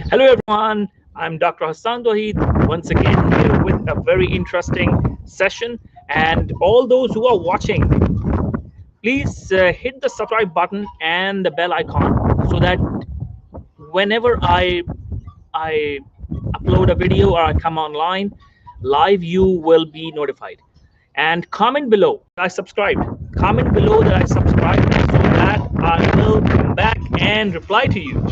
Hello everyone, I'm Dr. Hassaan Tohid once again here with a very interesting session. And all those who are watching, please hit the subscribe button and the bell icon so that whenever I upload a video or I come online live, you will be notified. And comment below I subscribed. Comment below that I subscribed so that I will come back and reply to you.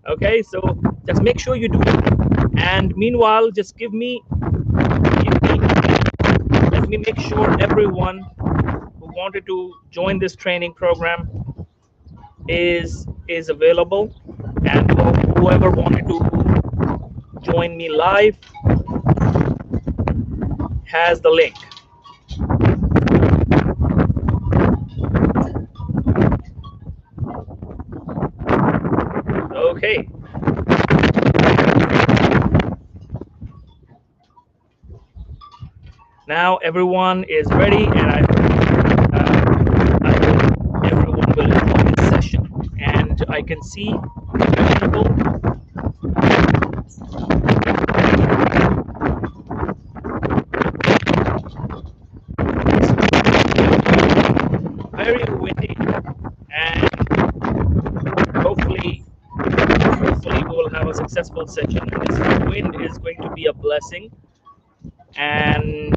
Okay, so just make sure you do it. And meanwhile, just let me make sure everyone who wanted to join this training program is available, and whoever wanted to join me live has the link. Okay. Now everyone is ready, and I hope everyone will enjoy this session. And I can see people. Very windy, and hopefully we will have a successful session. This wind is going to be a blessing. And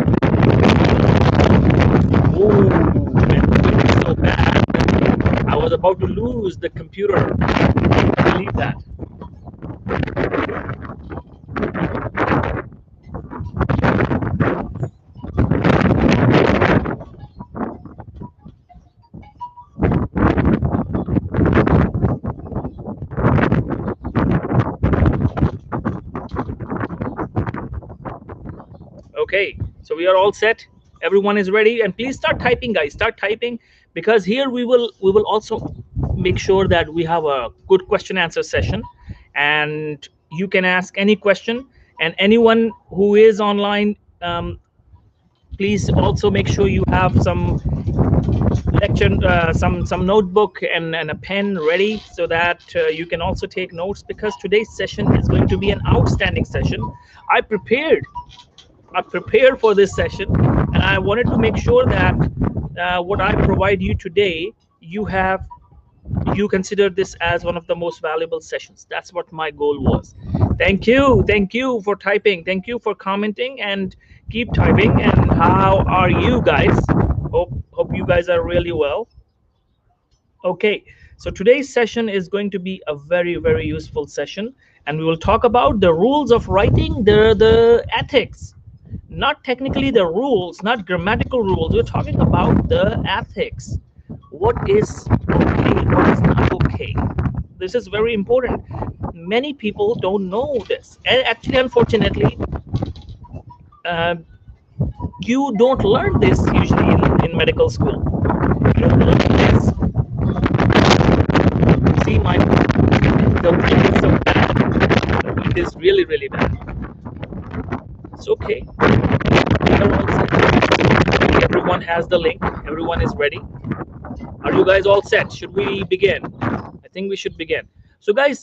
oh, and the wind is so bad. I was about to lose the computer. I believe that. Okay, so we are all set. Everyone is ready, and please start typing, guys. Start typing, because here we will also make sure that we have a good question answer session, and you can ask any question. And anyone who is online, please also make sure you have some lecture, some notebook and a pen ready, so that you can also take notes, because today's session is going to be an outstanding session. I prepared for this session, and I wanted to make sure that what I provide you today, you consider this as one of the most valuable sessions. That's what my goal was. Thank you for typing, thank you for commenting, and keep typing. And how are you guys? Hope you guys are really well. Okay, so today's session is going to be a very useful session, and we will talk about the rules of writing, the ethics. Not technically the rules, not grammatical rules. We're talking about the ethics. What is okay, what is not okay. This is very important. Many people don't know this. And actually, unfortunately, uh, you don't learn this usually in medical school. You don't learn this. See, the wind is so bad. The wind is really bad. It's okay. Everyone has the link. Everyone is ready. Are you guys all set? Should we begin? I think we should begin. So guys,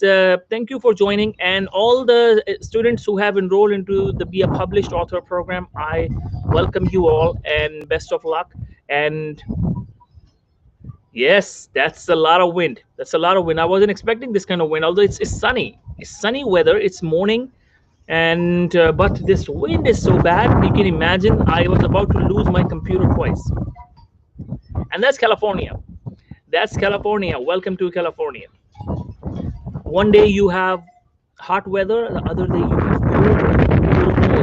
thank you for joining, and all the students who have enrolled into the Be a Published Author program, I welcome you all and best of luck. And yes, that's a lot of wind. That's a lot of wind. I wasn't expecting this kind of wind, although it's sunny. It's sunny weather. It's morning, and but this wind is so bad. You can imagine I was about to lose my computer twice. And that's California. That's California. Welcome to California. One day you have hot weather, the other day you have cold.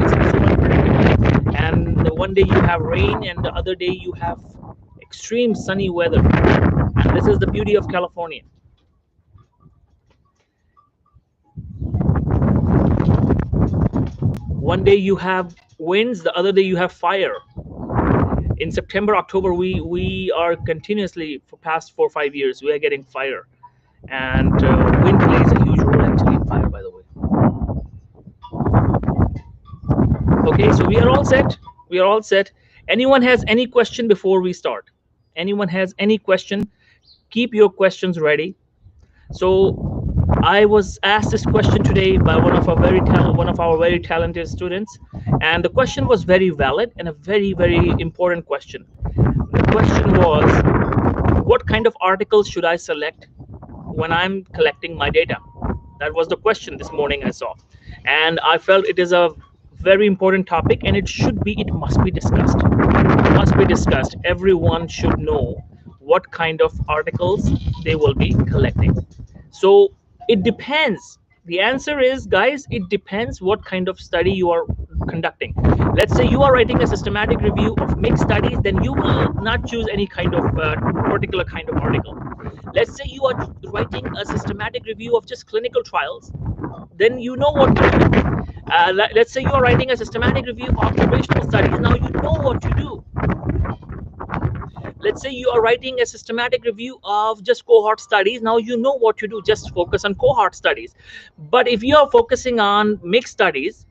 It's so unpredictable. And one day you have rain, and the other day you have extreme sunny weather. And this is the beauty of California. One day you have winds, the other day you have fire. In September, October, we are continuously, for past 4 or 5 years, we are getting fire. And wind plays a huge role actually in fire, by the way. Okay, so we are all set. We are all set. Anyone has any question before we start? Anyone has any question? keep your questions ready. So I was asked this question today by one of our very talented students, and the question was very valid and a very important question. The question was, what kind of articles should I select when I'm collecting my data? That was the question this morning I saw, and I felt it is a very important topic, and it must be discussed. It must be discussed. Everyone should know what kind of articles they will be collecting. So it depends. The answer is, guys, it depends what kind of study you are conducting. Let's say you are writing a systematic review of mixed studies, then you will not choose any kind of particular kind of article. Let's say you are writing a systematic review of just clinical trials, then you know what to do. Let's say you are writing a systematic review of observational studies, now you know what to do. Let's say you are writing a systematic review of just cohort studies, now you know what to do, just focus on cohort studies. But if you are focusing on mixed studies,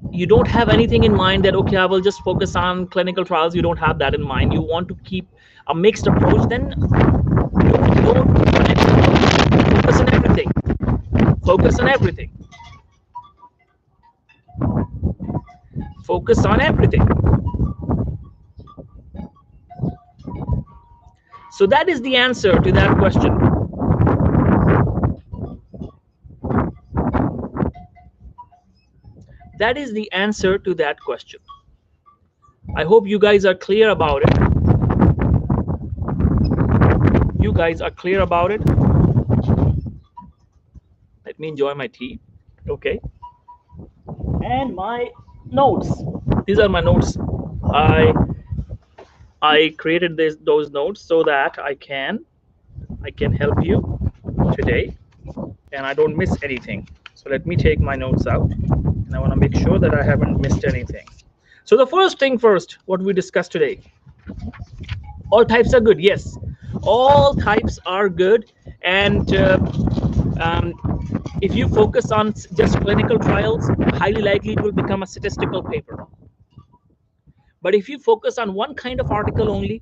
you don't have anything in mind that, okay, I will just focus on clinical trials. You don't have that in mind, you want to keep a mixed approach, then don't focus on everything. Focus on everything. Focus on everything. So that is the answer to that question. That is the answer to that question. I hope you guys are clear about it. You guys are clear about it. Let me enjoy my tea. Okay. And my notes. These are my notes. I created those notes so that I can help you today and I don't miss anything. So let me take my notes out, and I want to make sure that I haven't missed anything. So the first thing first, what we discussed today. All types are good. Yes, all types are good. And um, if you focus on just clinical trials, highly likely it will become a statistical paper. But if you focus on one kind of article only,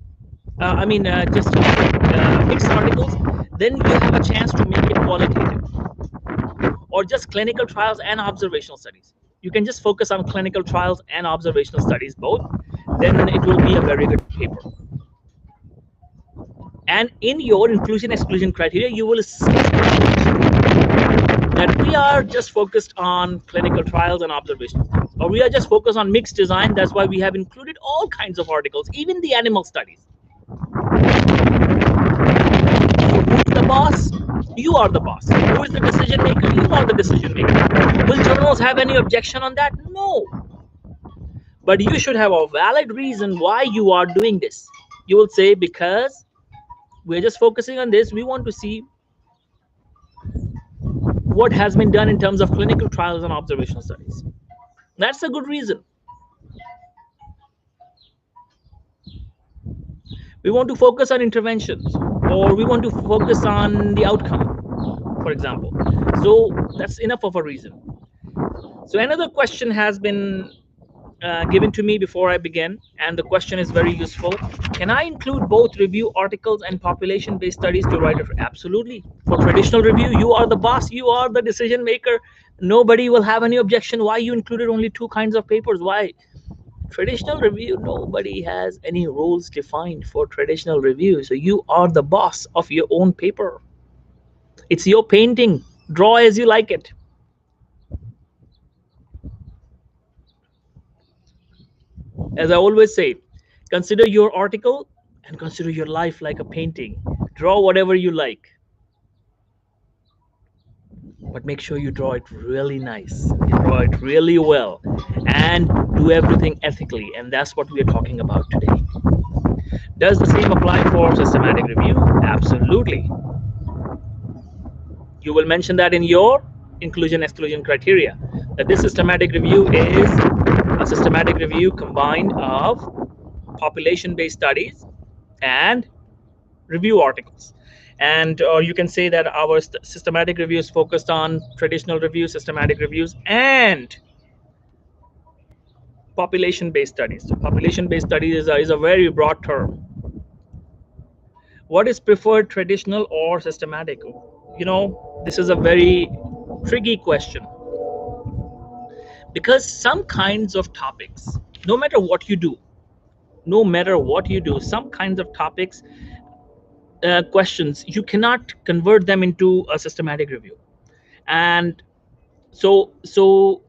just mixed articles, then you have a chance to make it qualitative. Or just clinical trials and observational studies. You can just focus on clinical trials and observational studies both, then it will be a very good paper. And in your inclusion exclusion criteria, you will see that we are just focused on clinical trials and observational studies, or we are just focused on mixed design. That's why we have included all kinds of articles, even the animal studies. Who's the boss? You are the boss. Who is the decision maker? You are the decision maker. Will journals have any objection on that? No. But you should have a valid reason why you are doing this. You will say, because we're just focusing on this, we want to see what has been done in terms of clinical trials and observational studies. That's a good reason. We want to focus on interventions, or we want to focus on the outcome, for example. So that's enough of a reason. So another question has been given to me before I begin, and the question is very useful. Can I include both review articles and population-based studies to write it? Absolutely. For traditional review, you are the boss, you are the decision maker. Nobody will have any objection. Why you included only two kinds of papers? Why? Traditional review, nobody has any rules defined for traditional review. So you are the boss of your own paper. It's your painting. Draw as you like it. As I always say, consider your article and consider your life like a painting. Draw whatever you like, but make sure you draw it really nice. You draw it really well, and do everything ethically. And that's what we are talking about today. Does the same apply for systematic review? Absolutely. You will mention that in your inclusion exclusion criteria, that this systematic review is a systematic review combined of population-based studies and review articles. And or you can say that our systematic review is focused on traditional review, systematic reviews, and population-based studies. So population-based studies is a very broad term. What is preferred, traditional or systematic? This is a very tricky question, because some kinds of topics, no matter what you do, some kinds of topics, questions, you cannot convert them into a systematic review. And so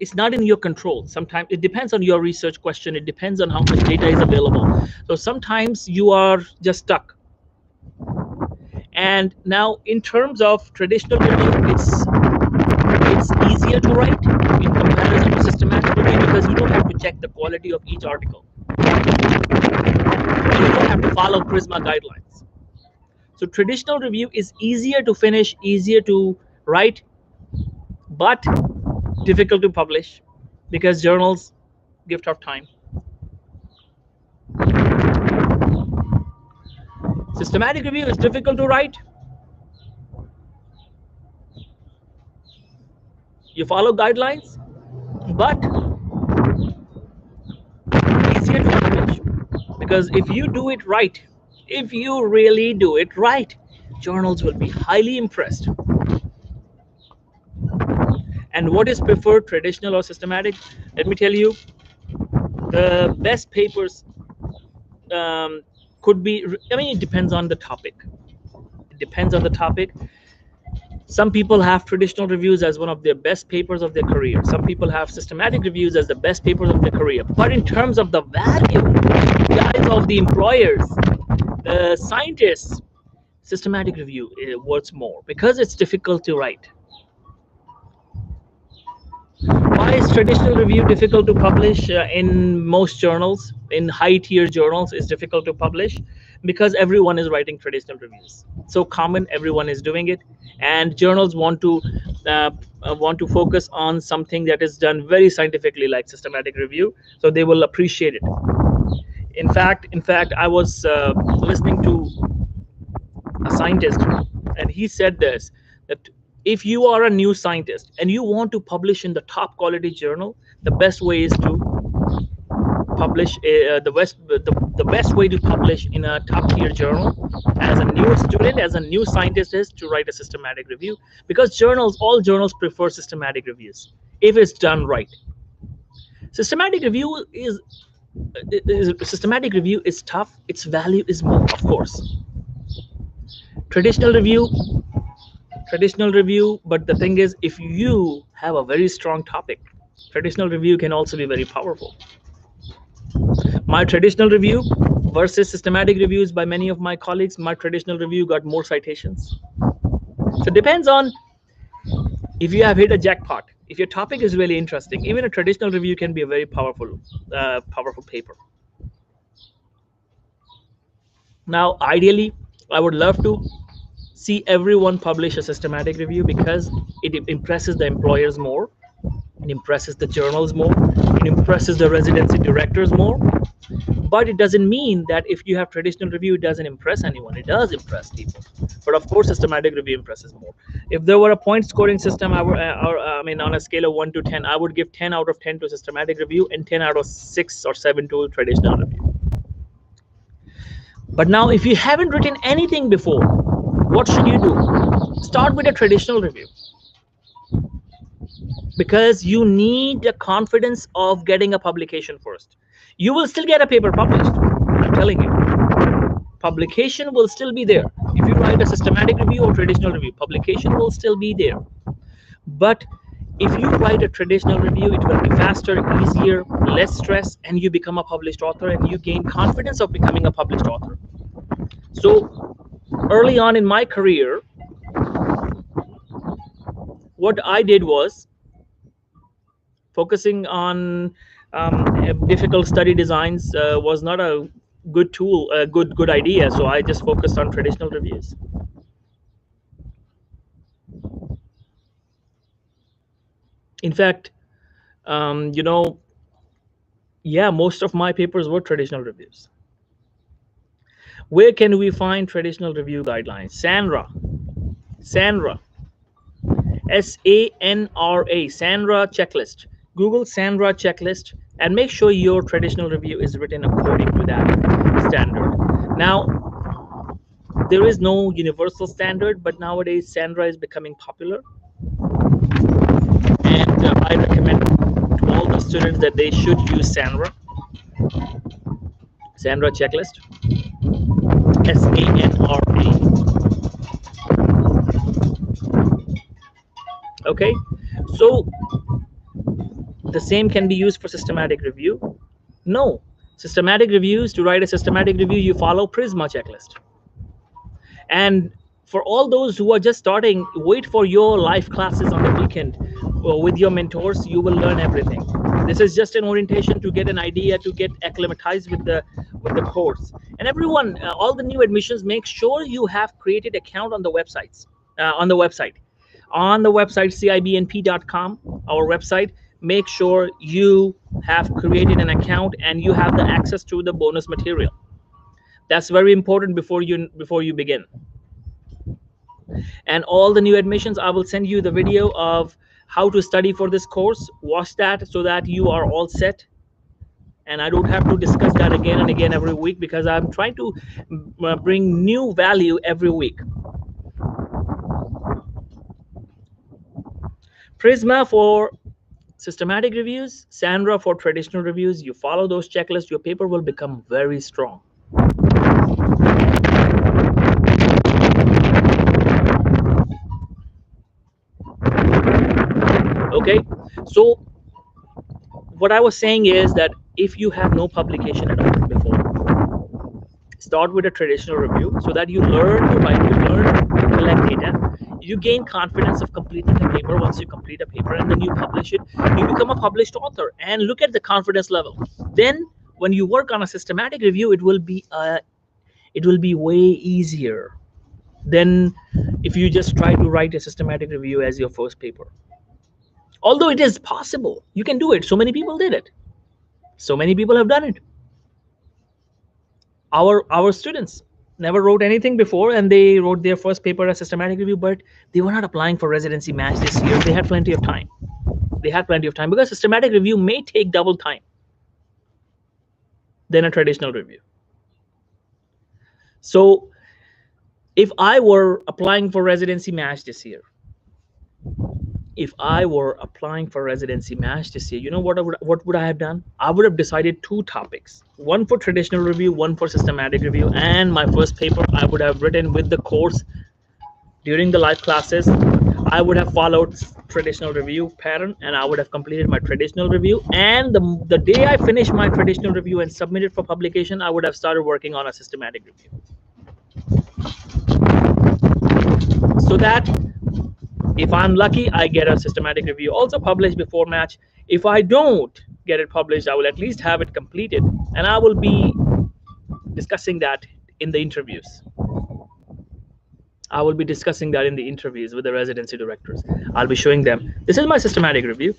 it's not in your control. Sometimes it depends on your research question, it depends on how much data is available. So sometimes you are just stuck. And now, in terms of traditional review, it's easier to write in comparison to systematic review, because you don't have to check the quality of each article. You don't have to follow Prisma guidelines. So traditional review is easier to finish, easier to write, but difficult to publish because journals give tough time. Systematic review is difficult to write. You follow guidelines, but easier to publish. Because if you do it right, if you really do it right, journals will be highly impressed. And what is preferred, traditional or systematic? Let me tell you, the best papers could be, it depends on the topic. It depends on the topic. Some people have traditional reviews as one of their best papers of their career. Some people have systematic reviews as the best papers of their career. But in terms of the value, the eyes of the employers, the scientists, systematic review worth more because it's difficult to write. Why is traditional review difficult to publish in most journals? In high-tier journals, it's difficult to publish because everyone is writing traditional reviews. So common, everyone is doing it, and journals want to focus on something that is done very scientifically, like systematic review. So they will appreciate it. In fact, I was listening to a scientist, and he said this, that if you are a new scientist and you want to publish in the top quality journal, the best way is to publish the best way to publish in a top tier journal as a new student, as a new scientist, is to write a systematic review, because all journals prefer systematic reviews if it's done right. Systematic review is tough, its value is more, of course. Traditional review, but the thing is, if you have a very strong topic, traditional review can also be very powerful. My traditional review versus systematic reviews by many of my colleagues, my traditional review got more citations. So it depends on if you have hit a jackpot. If your topic is really interesting, even a traditional review can be a very powerful paper. Now, ideally, I would love to see everyone publish a systematic review because it impresses the employers more, it impresses the journals more, it impresses the residency directors more. But it doesn't mean that if you have traditional review, it doesn't impress anyone. It does impress people. But of course, systematic review impresses more. If there were a point scoring system, on a scale of 1 to 10, I would give 10 out of 10 to systematic review and 10 out of 6 or 7 to traditional review. But now, if you haven't written anything before, what should you do? Start with a traditional review, because you need the confidence of getting a publication first. You will still get a paper published, I'm telling you. Publication will still be there. If you write a systematic review or traditional review, publication will still be there. But if you write a traditional review, it will be faster, easier, less stress, and you become a published author, and you gain confidence of becoming a published author. So early on in my career, what I did was focusing on difficult study designs was not a good tool, a good idea. So I just focused on traditional reviews. In fact, most of my papers were traditional reviews. Where can we find traditional review guidelines? SANRA, SANRA checklist. Google SANRA checklist and make sure your traditional review is written according to that standard. Now, there is no universal standard, but nowadays Sandra is becoming popular, and I recommend to all the students that they should use Sandra checklist, SANRA. Okay, so the same can be used for systematic review. No, systematic reviews, to write a systematic review, you follow Prisma checklist. And for all those who are just starting, wait for your live classes on the weekend with your mentors. You will learn everything. This is just an orientation to get an idea, to get acclimatized with the course. And everyone, all the new admissions, make sure you have created account on the websites, on the website cibnp.com, our website. Make sure you have created an account and you have the access to the bonus material. That's very important before you begin. And all the new admissions, I will send you the video of how to study for this course. Watch that so that you are all set, and I don't have to discuss that again and again every week, because I'm trying to bring new value every week. Prisma for systematic reviews, Sandra for traditional reviews. You follow those checklists, your paper will become very strong. Okay, so what I was saying is that if you have no publication at all before, start with a traditional review so that you learn to write, you learn to collect data, you gain confidence of completing a paper. Once you complete a paper and then you publish it, you become a published author, and look at the confidence level. Then when you work on a systematic review, it will be way easier than if you just try to write a systematic review as your first paper. Although it is possible, you can do it. So many people did it. So many people have done it. Our students never wrote anything before, and they wrote their first paper as systematic review, but they were not applying for residency match this year. They had plenty of time. They had plenty of time because systematic review may take double time than a traditional review. So if I were applying for residency match this year, you know what would I have done? I would have decided 2 topics, one for traditional review, one for systematic review, and my first paper I would have written with the course during the live classes. I would have followed traditional review pattern, and I would have completed my traditional review, and the day I finished my traditional review and submitted for publication, I would have started working on a systematic review, so that if I'm lucky, I get a systematic review also published before match. If I don't get it published, I will at least have it completed, and I will be discussing that in the interviews. with the residency directors. I'll be showing them, this is my systematic review.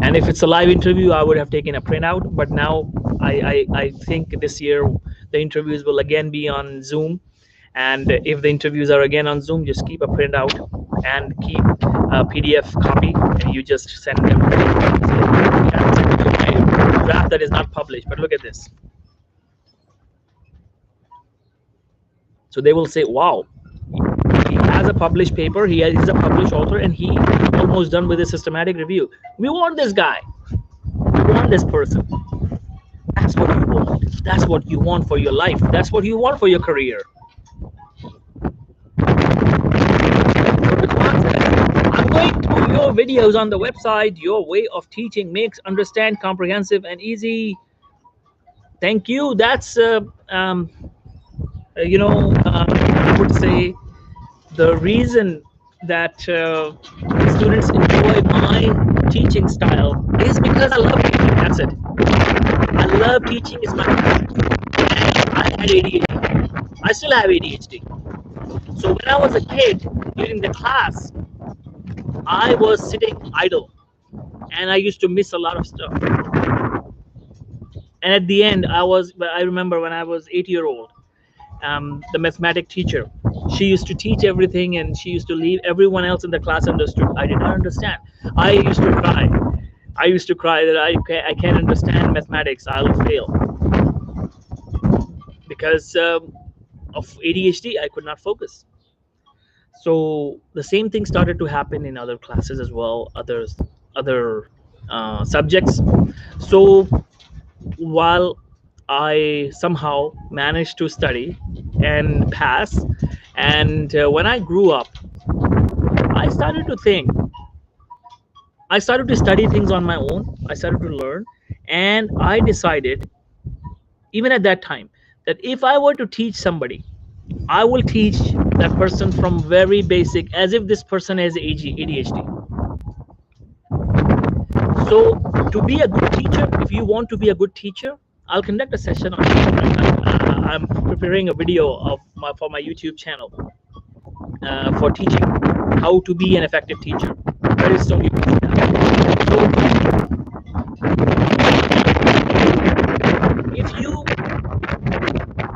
And if it's a live interview, I would have taken a printout. But now I think this year the interviews will again be on Zoom. And if the interviews are again on Zoom, just keep a printout and keep a PDF copy, and you just send them. My draft that is not published, but look at this. So they will say, wow, he has a published paper, he's a published author, and he almost done with his systematic review. We want this guy. We want this person. That's what you want. That's what you want for your life. That's what you want for your career. I'm going through your videos on the website. Your way of teaching makes understand comprehensive and easy. Thank you. That's I would say the reason that students enjoy my teaching style is because I love teaching. That's it. I love teaching. Is my passion. I had ADHD. I still have ADHD. So when I was a kid, during the class, I was sitting idle, and I used to miss a lot of stuff. And at the end, I remember when I was 8-year-old, the mathematics teacher, she used to teach everything, and she used to leave. Everyone else in the class understood. I did not understand. I used to cry. That I can't understand mathematics. I'll fail. Because of ADHD, I could not focus. So the same thing started to happen in other classes as well, other subjects. So while I somehow managed to study and pass, and when I grew up, I started to think, I started to study things on my own, I started to learn, and I decided, even at that time, that if I were to teach somebody, I will teach that person from very basic, as if this person has ADHD. So, to be a good teacher, if you want to be a good teacher, I'll conduct a session on it. I'm preparing a video for my YouTube channel for teaching how to be an effective teacher. Very soon you will see that. So, if you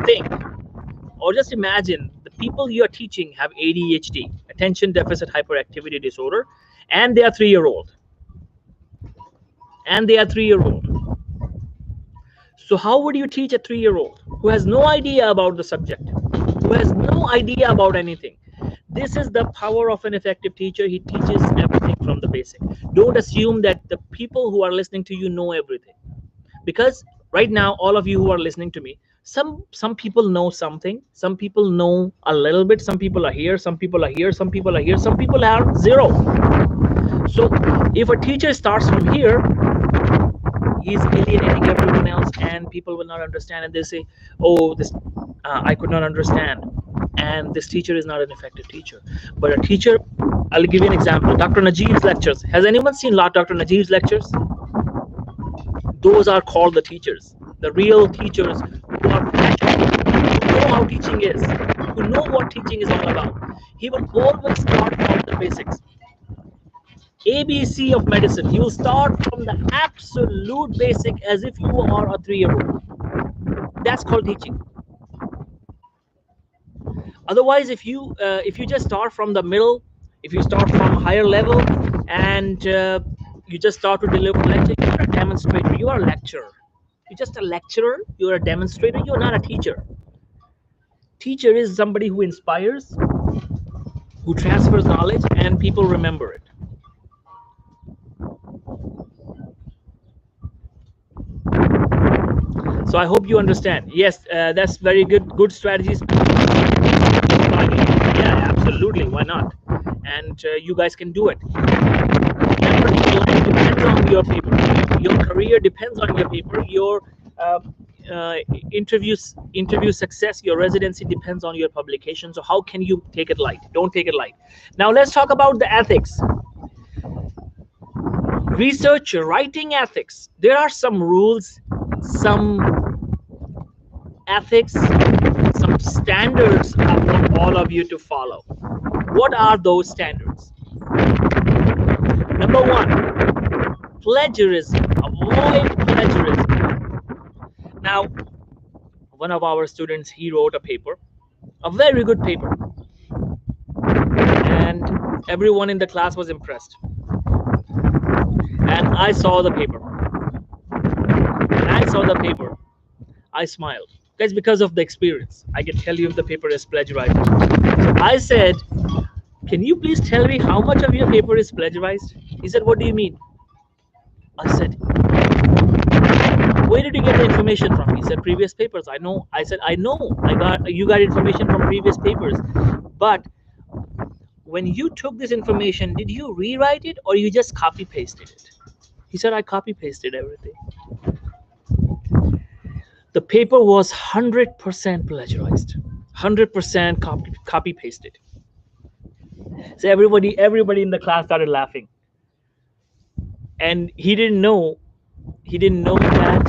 think, or just imagine, the people you are teaching have ADHD, attention deficit hyperactivity disorder, and they are 3-year-old. And they are 3-year-old. So how would you teach a 3-year-old who has no idea about the subject, who has no idea about anything? This is the power of an effective teacher. He teaches everything from the basic. Don't assume that the people who are listening to you know everything, because right now, all of you who are listening to me, some people know something, some people know a little bit, some people are here, some people are here, some people are here, some people are zero. So if a teacher starts from here, he's alienating everyone else, and people will not understand, and they say, oh, this I could not understand, and this teacher is not an effective teacher. But a teacher, I'll give you an example. Dr. Najib's lectures. Has anyone seen Dr. Najib's lectures? Those are called the teachers, the real teachers who are passionate, who know how teaching is, who know what teaching is all about. He will always start from the basics. ABC of medicine. He will start from the absolute basic, as if you are a 3-year-old. That's called teaching. Otherwise, if you just start from the middle, if you start from a higher level, and you just start to deliver lecture, you're a demonstrator. You are a lecturer. You're just a lecturer. You're a demonstrator. You're not a teacher. Teacher is somebody who inspires, who transfers knowledge, and people remember it. So I hope you understand. Yes, that's very good strategies. Yeah, absolutely. Why not? And you guys can do it. Remember, your life depends on your paper. Your career depends on your paper. Your interview success, your residency depends on your publication. So how can you take it light? Don't take it light. Now let's talk about the ethics. Research writing ethics. There are some rules, some ethics, some standards I want all of you to follow. What are those standards? Number one, plagiarism. Avoid plagiarism. Now, one of our students, he wrote a paper, a very good paper, and everyone in the class was impressed. And I saw the paper. When I saw the paper, I smiled. That's because of the experience. I can tell you if the paper is plagiarized. So I said, can you please tell me how much of your paper is plagiarized? He said, what do you mean? I said, where did you get the information from? He said, previous papers. I know. I said, I know. You got information from previous papers. But when you took this information, did you rewrite it or you just copy pasted it? He said, I copy pasted everything. The paper was 100% plagiarized, 100% copy pasted. So everybody in the class started laughing, and he didn't know that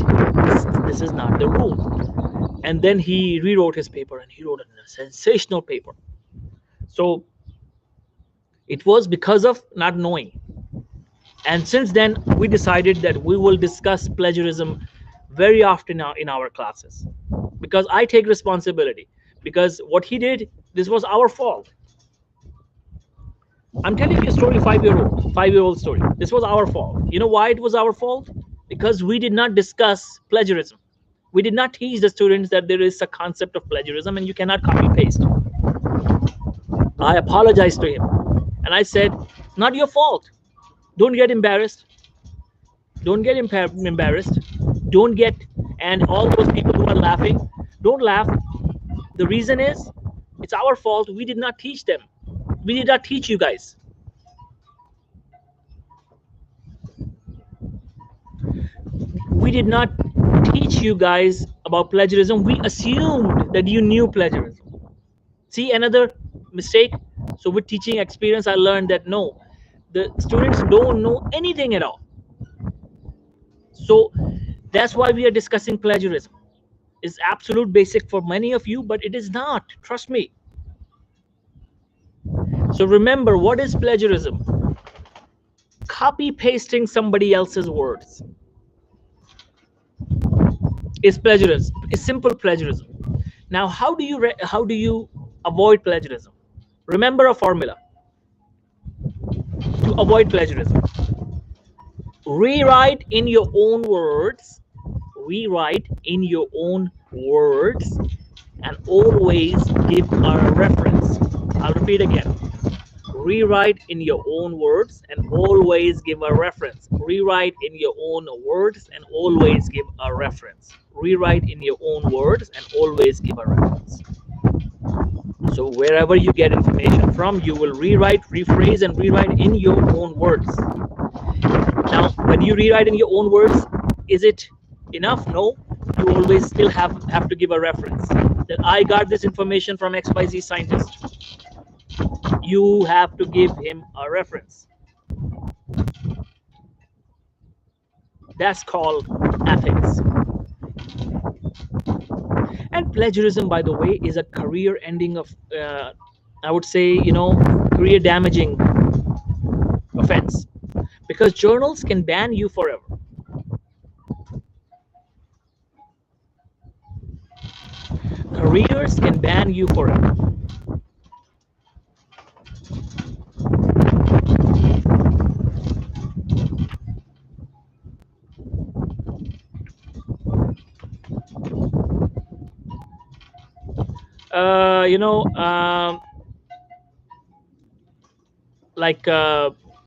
this is not the rule. And then he rewrote his paper, and he wrote a sensational paper. So it was because of not knowing. And since then, we decided that we will discuss plagiarism very often in our classes, because I take responsibility, because what he did, this was our fault. I'm telling you a story, 5-year-old story. This was our fault. You know why it was our fault? Because we did not discuss plagiarism. We did not teach the students that there is a concept of plagiarism and you cannot copy paste. I apologized to him and I said, not your fault. Don't get embarrassed. Don't get embarrassed. Don't get, and all those people who are laughing, don't laugh. The reason is it's our fault. We did not teach them. We did not teach you guys. We did not teach you guys about plagiarism. We assumed that you knew plagiarism. See, another mistake. So with teaching experience, I learned that no, the students don't know anything at all. So that's why we are discussing plagiarism. It's absolute basic for many of you, but it is not. Trust me. So remember, what is plagiarism? Copy pasting somebody else's words is plagiarism. It's simple plagiarism. Now, how do you avoid plagiarism? Remember a formula to avoid plagiarism. Rewrite in your own words. Rewrite in your own words, and always give a reference. I'll repeat again. Rewrite in your own words and always give a reference. Rewrite in your own words and always give a reference. Rewrite in your own words and always give a reference. So wherever you get information from, you will rewrite, rephrase, and rewrite in your own words. Now, when you rewrite in your own words, is it enough? No. You always still have to give a reference. That I got this information from XYZ scientist. You have to give him a reference. That's called ethics. And plagiarism, by the way, is a career ending of, I would say, career damaging offense, because journals can ban you forever. Careers can ban you forever.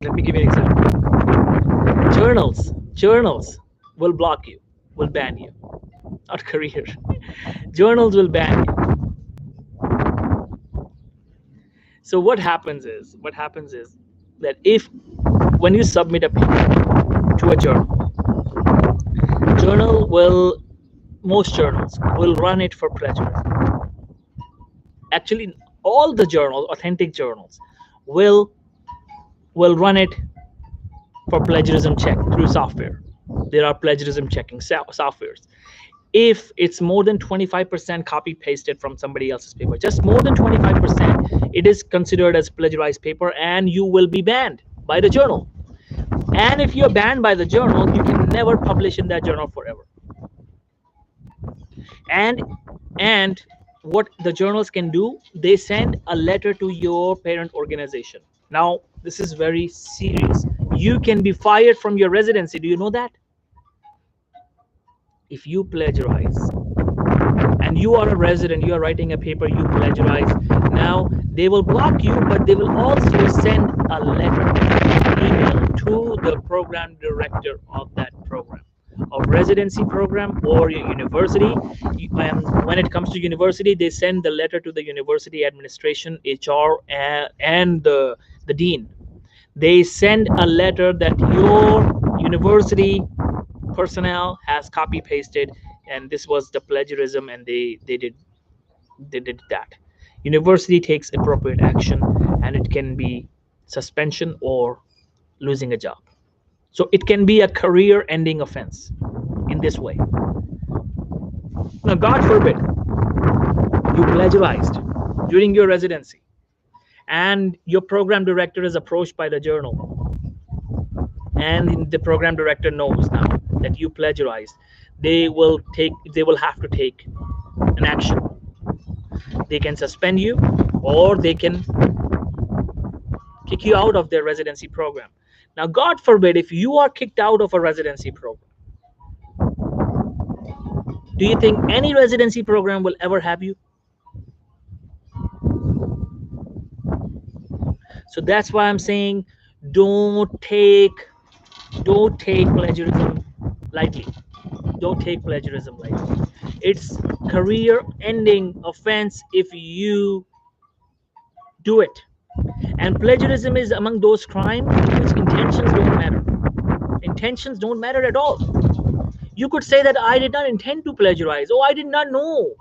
Let me give you an example. Journals will block you, will ban you, not career. Journals will ban you. So what happens is that when you submit a paper to a most journals will run it for plagiarism. Actually, all the journals, authentic journals, will run it for plagiarism check through software. There are plagiarism checking softwares. If it's more than 25% copy pasted from somebody else's paper, just more than 25%, it is considered as plagiarized paper and you will be banned by the journal. And if you're banned by the journal, you can never publish in that journal forever. And what the journals can do, they send a letter to your parent organization. Now, this is very serious. You can be fired from your residency. Do you know that? If you plagiarize and you are a resident, you are writing a paper, you plagiarize, now they will block you, but they will also send a letter, email to the program director of that program, of residency program or your university. When it comes to university, they send the letter to the university administration, HR, and the dean. They send a letter that your university personnel has copy pasted, and this was the plagiarism, and they did that. University takes appropriate action, and it can be suspension or losing a job. So it can be a career ending offense in this way. Now, God forbid you plagiarized during your residency and your program director is approached by the journal, and the program director knows now that you plagiarized. They will have to take an action. They can suspend you, or they can kick you out of their residency program. Now, God forbid, if you are kicked out of a residency program Do you think any residency program will ever have you? So that's why I'm saying don't take plagiarism lightly. Don't take plagiarism lightly. It's career ending offense if you do it. And plagiarism is among those crimes which intentions don't matter. Intentions don't matter at all. You could say that I did not intend to plagiarize. Oh, I did not know.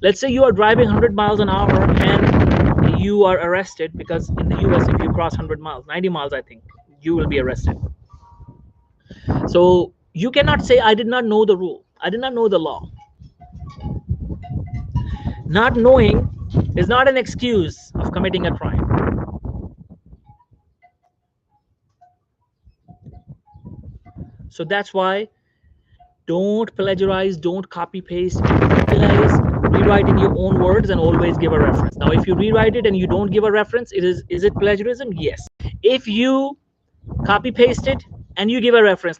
Let's say you are driving 100 miles an hour and you are arrested, because in the US, if you cross 100 miles, 90 miles, I think, you will be arrested. So you cannot say, I did not know the rule. I did not know the law. Not knowing is not an excuse of committing a crime. So that's why don't plagiarize, don't copy paste. Utilize, rewrite in your own words and always give a reference. Now, if you rewrite it and you don't give a reference, is it plagiarism? Yes. If you copy paste it and you give a reference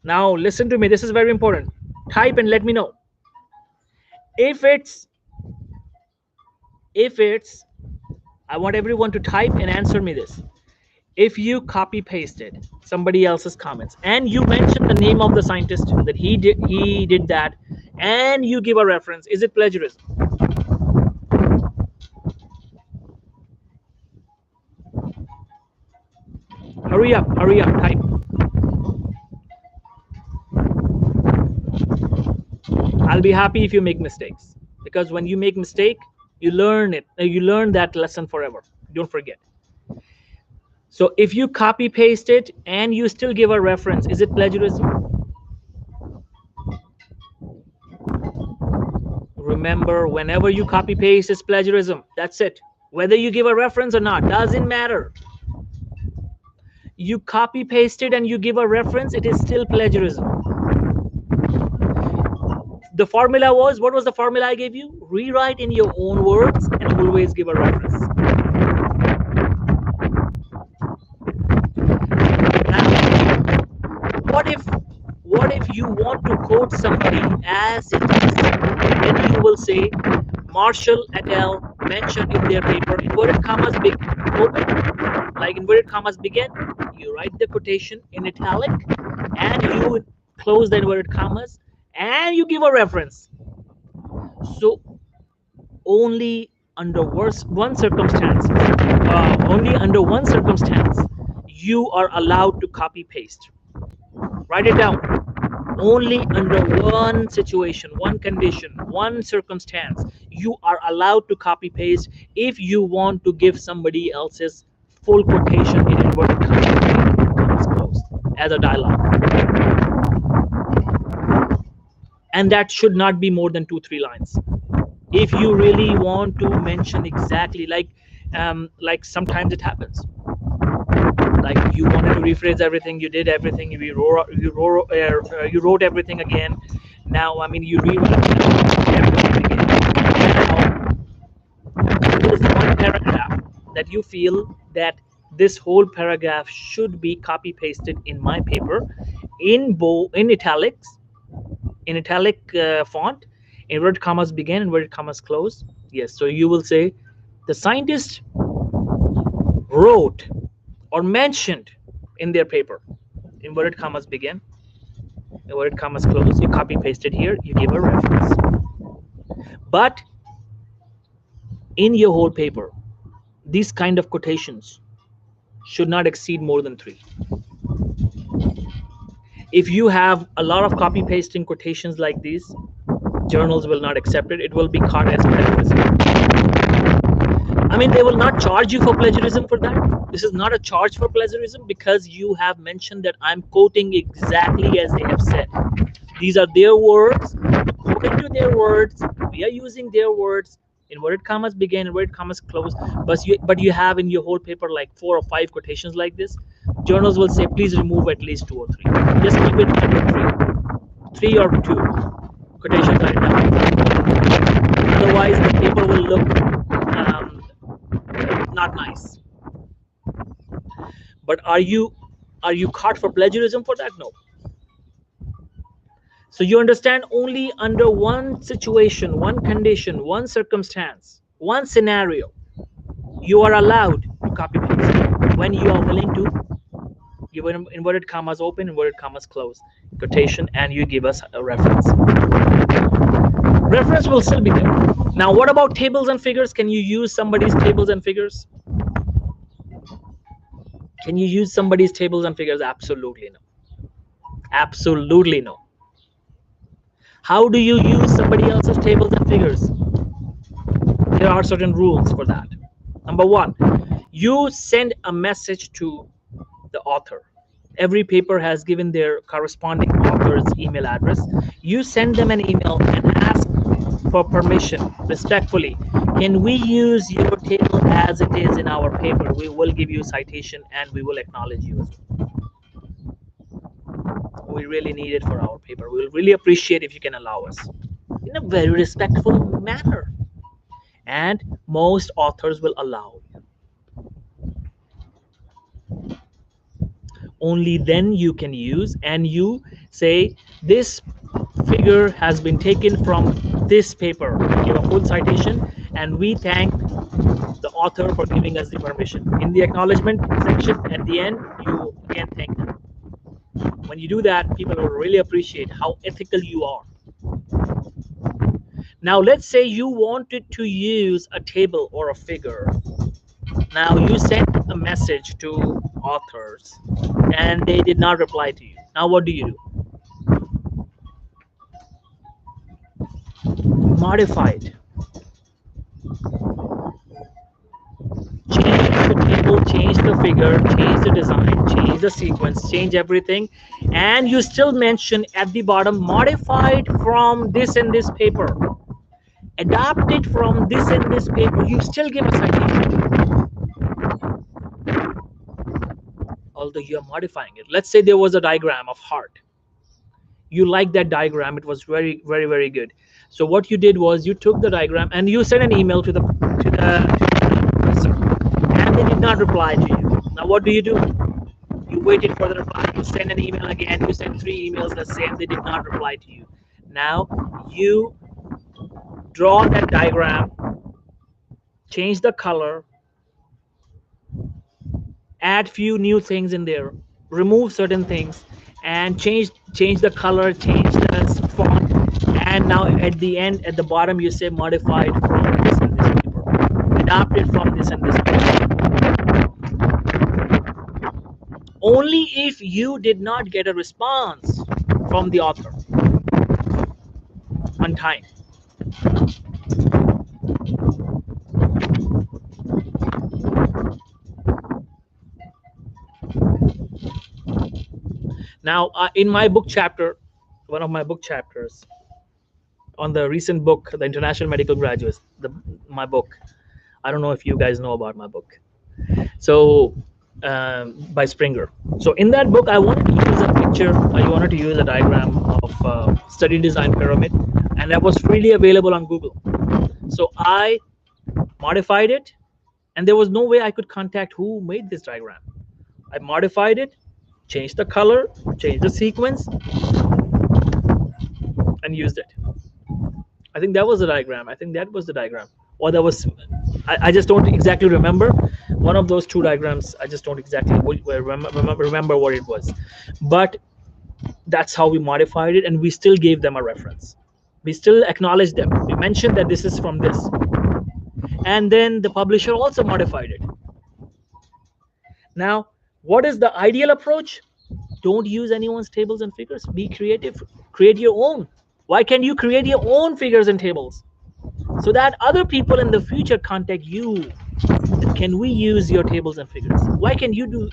now listen to me, this is very important. Type and let me know. If it's I want everyone to type and answer me this. If you copy pasted somebody else's comments and you mention the name of the scientist that he did that, and you give a reference, is it plagiarism? Hurry up, type. I'll be happy if you make mistakes, because when you make mistake, you learn it. You learn that lesson forever. Don't forget. So if you copy paste it and you still give a reference, is it plagiarism? Remember, whenever you copy paste, it's plagiarism. That's it. Whether you give a reference or not, doesn't matter. You copy paste it and you give a reference, it is still plagiarism. The formula was, what was the formula I gave you? Rewrite in your own words and always give a reference. What if you want to quote somebody as it is? Then you will say Marshall et al. Mentioned in their paper, inverted commas open, like inverted commas begin. You write the quotation in italic and you close the inverted commas and you give a reference. So only under one circumstance, you are allowed to copy paste. Write it down. Only under one situation, one condition, one circumstance, you are allowed to copy paste if you want to give somebody else's full quotation in inverted commas closed as a dialogue. And that should not be more than 2-3 lines. If you really want to mention exactly, like sometimes it happens, like you wanted to rephrase everything, you did everything, you wrote everything again. Now, I mean, you rewrite everything again. Now, there is one paragraph that you feel that this whole paragraph should be copy pasted in my paper in italics, in italic font, inverted commas begin, inverted commas close. Yes, so you will say the scientist wrote or mentioned in their paper, inverted commas begin, inverted commas close. You copy paste it here, you give a reference. But in your whole paper, these kind of quotations should not exceed more than 3. If you have a lot of copy pasting quotations like these, journals will not accept it. It will be caught as plagiarism. I mean, they will not charge you for plagiarism for that. This is not a charge for plagiarism, because you have mentioned that I'm quoting exactly as they have said. These are their words. According to their words, we are using their words. Inverted commas begin, inverted commas close. But you have in your whole paper like 4 or 5 quotations like this. Journals will say, please remove at least 2 or 3. Just keep it under 3 or 2 quotations are enough. Otherwise, the paper will look not nice. But are you Are you caught for plagiarism for that? No. So you understand, only under one situation, one condition, one circumstance, one scenario, you are allowed to copy paste, when you are willing to give inverted commas open, inverted commas close, quotation, and you give us a reference. Reference will still be there. Now, what about tables and figures? Can you use somebody's tables and figures? Can you use somebody's tables and figures? Absolutely no. Absolutely no. How do you use somebody else's tables and figures? There are certain rules for that. Number one, you send a message to the author. Every paper has given their corresponding author's email address. You send them an email and ask for permission respectfully. Can we use your table as it is in our paper? We will give you citation and we will acknowledge you as well. We really need it for our paper. We will really appreciate if you can allow us in a very respectful manner. And most authors will allow you. Only then you can use, and you say this figure has been taken from this paper. Give a full citation, and we thank the author for giving us the permission. In the acknowledgement section at the end, you again thank them. When you do that, people will really appreciate how ethical you are. Now, let's say you wanted to use a table or a figure. Now, you sent a message to authors and they did not reply to you. Now, what do? Modify it. Change the table, change the figure, change the design, change the sequence, change everything, and you still mention at the bottom, modified from this and this paper, adapted from this and this paper. You still give a citation, although you are modifying it. Let's say there was a diagram of heart. You like that diagram. It was very, very, very good. So what you did was you took the diagram and you sent an email to the professor, and they did not reply to you. Now what do? You waited for the reply. You send an email again. You send 3 emails the same. They did not reply to you. Now you draw that diagram, change the color, add few new things in there, remove certain things, and change the color, change the font, and now at the end, at the bottom, you say modified from this and this paper, adapted from this and this paper. Only if you did not get a response from the author on time. Now, in my book chapter, one of my book chapters on the recent book, The International Medical Graduates, my book. I don't know if you guys know about my book. So, by Springer. So in that book, I wanted to use a picture. I wanted to use a diagram of study design pyramid, and that was freely available on Google. So I modified it, and there was no way I could contact who made this diagram. I modified it, changed the color, changed the sequence, and used it. I think that was the diagram. I think that was the diagram. Or that was, I just don't exactly remember. One of those 2 diagrams, I just don't exactly remember what it was. But that's how we modified it, and we still gave them a reference. We still acknowledged them. We mentioned that this is from this. And then the publisher also modified it. Now, what is the ideal approach? Don't use anyone's tables and figures. Be creative. Create your own. Why can't you create your own figures and tables so that other people in the future contact you? Can we use your tables and figures? Why can you do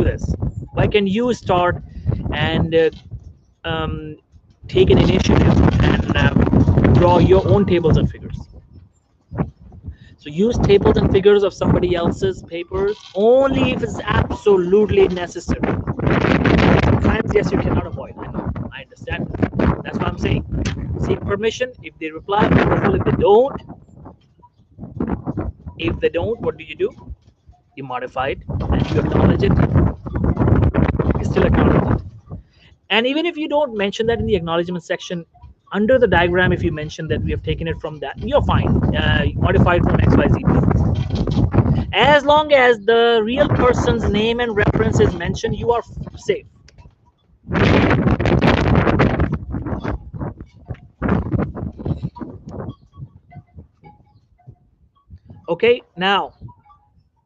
this? Why can you start and take an initiative and draw your own tables and figures? So use tables and figures of somebody else's papers only if it's absolutely necessary. Sometimes, yes, you cannot avoid. I know. I understand. That's what I'm saying. Seek permission. If they reply, wonderful. If they don't, what do? You modify it and you acknowledge it. still acknowledge it. And even if you don't mention that in the acknowledgement section, under the diagram, if you mention that we have taken it from that, you're fine. Modified from XYZ. As long as the real person's name and reference is mentioned, you are safe. Okay, now,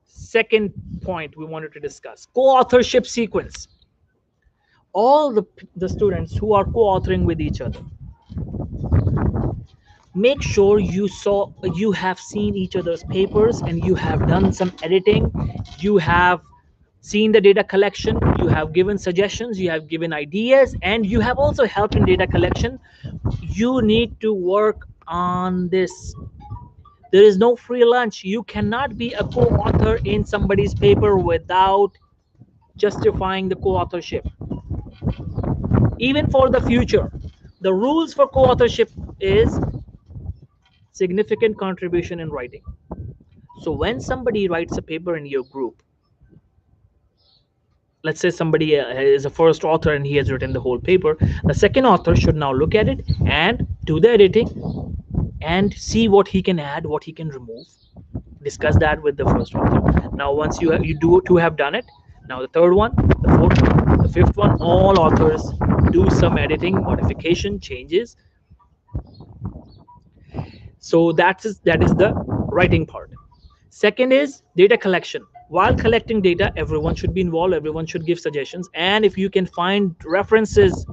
second point we wanted to discuss, co-authorship sequence. All the students who are co-authoring with each other, make sure you have seen each other's papers and you have done some editing, you have seen the data collection, you have given suggestions, you have given ideas, and you have also helped in data collection. You need to work on this. There is no free lunch. You cannot be a co-author in somebody's paper without justifying the co-authorship. Even for the future, the rules for co-authorship is significant contribution in writing. So when somebody writes a paper in your group, let's say somebody is a first author and he has written the whole paper, the second author should now look at it and do the editing and see what he can add, what he can remove, discuss that with the first author. Now once you two have done it, now the third one, the fourth one, the fifth one, all authors do some editing, modification, changes. So that is the writing part. Second is data collection. While collecting data, everyone should be involved, everyone should give suggestions, and if you can find references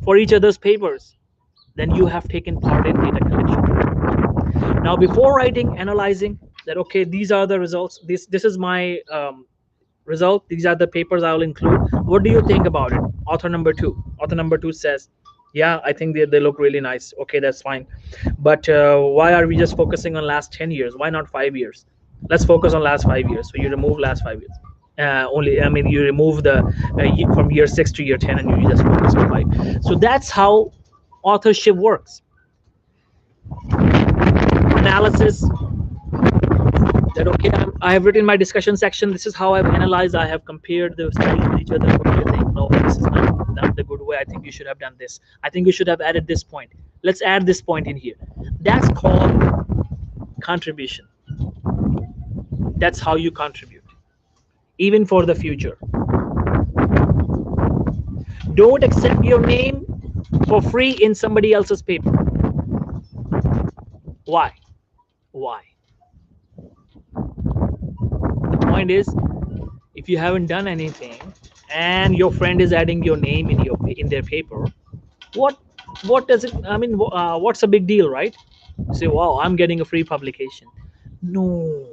for each other's papers, then you have taken part in data collection. Now before writing, analyzing that, okay, these are the results, this is my result, these are the papers I will include. What do you think about it? Author number two says, yeah, I think they look really nice. Okay, that's fine, but why are we just focusing on last 10 years? Why not 5 years? Let's focus on last 5 years. So you remove last 5 years, only, I mean, you remove the from year 6 to year 10 and you just focus on 5. So that's how authorship works. Analysis, that, okay, I have written my discussion section, this is how I've analyzed, I have compared the studies with each other. What do you think? No, this is not the good way. I think you should have done this. I think you should have added this point. Let's add this point in here. That's called contribution. That's how you contribute, even for the future. Don't accept your name for free in somebody else's paper. Why? The point is, if you haven't done anything and your friend is adding your name in their paper, what does it, I mean, what's a big deal, right? You say, wow, I'm getting a free publication. No,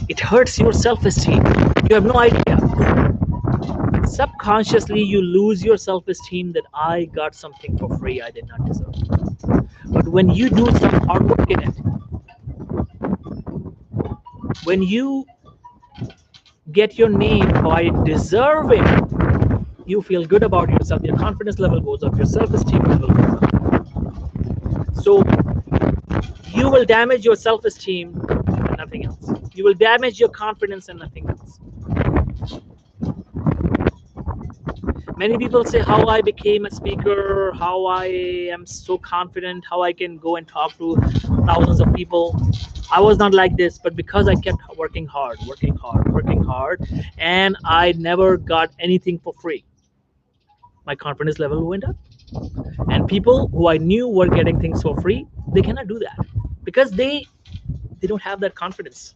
it hurts your self-esteem. You have no idea. Subconsciously you lose your self-esteem that I got something for free I did not deserve. But when you do some hard work in it, when you get your name by deserving, you feel good about yourself, your confidence level goes up, your self-esteem level goes up. So you will damage your self-esteem and nothing else. You will damage your confidence and nothing else. Many people say how I became a speaker, how I am so confident, how I can go and talk to thousands of people. I was not like this, but because I kept working hard, and I never got anything for free, my confidence level went up. And people who I knew were getting things for free, they cannot do that because they don't have that confidence.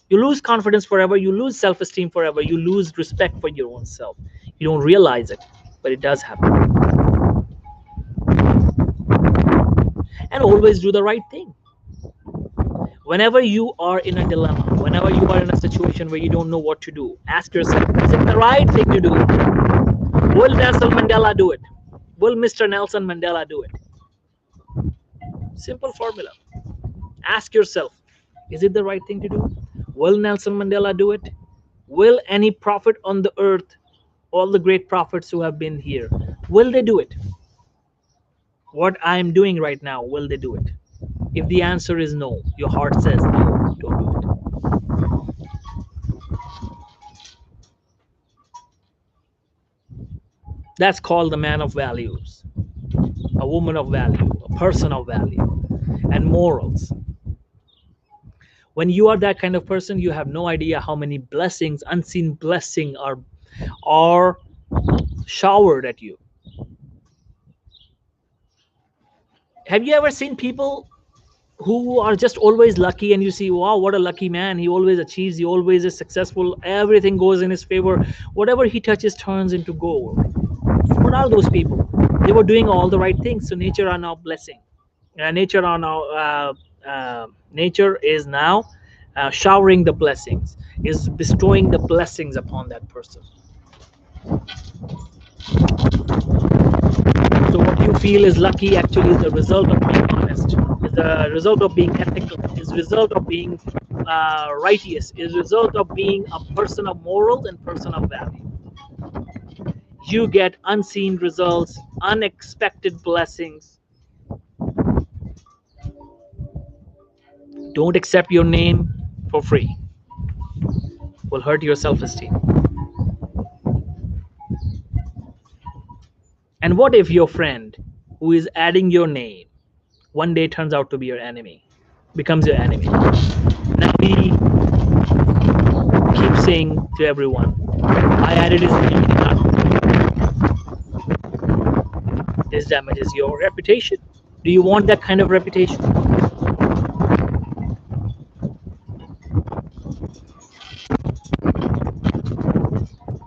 You lose confidence forever, you lose self-esteem forever, you lose respect for your own self. You don't realize it, but it does happen. And always do the right thing. Whenever you are in a dilemma, whenever you are in a situation where you don't know what to do, ask yourself, is it the right thing to do? Will Nelson Mandela do it? Will Mr. Nelson Mandela do it? Simple formula. Ask yourself, is it the right thing to do? Will Nelson Mandela do it? Will any prophet on the earth, all the great prophets who have been here, will they do it? What I am doing right now, will they do it? If the answer is no, your heart says no, don't do it. That's called the man of values, a woman of value, a person of value, and morals. When you are that kind of person, you have no idea how many blessings, unseen blessings, are showered at you. Have you ever seen people who are just always lucky, and you see, wow, what a lucky man, he always achieves, he always is successful, everything goes in his favor, whatever he touches turns into gold? What are those people? They were doing all the right things, so nature are now blessing. Nature is now showering the blessings, is bestowing the blessings upon that person. So what you feel is lucky actually is the result of being honest, is the result of being ethical, is the result of being righteous, is the result of being a person of morals and person of value. You get unseen results, unexpected blessings. Don't accept your name for free. Will hurt your self-esteem. And what if your friend who is adding your name one day turns out to be your enemy, becomes your enemy? Now he keeps saying to everyone, I added his name. This damages your reputation. Do you want that kind of reputation?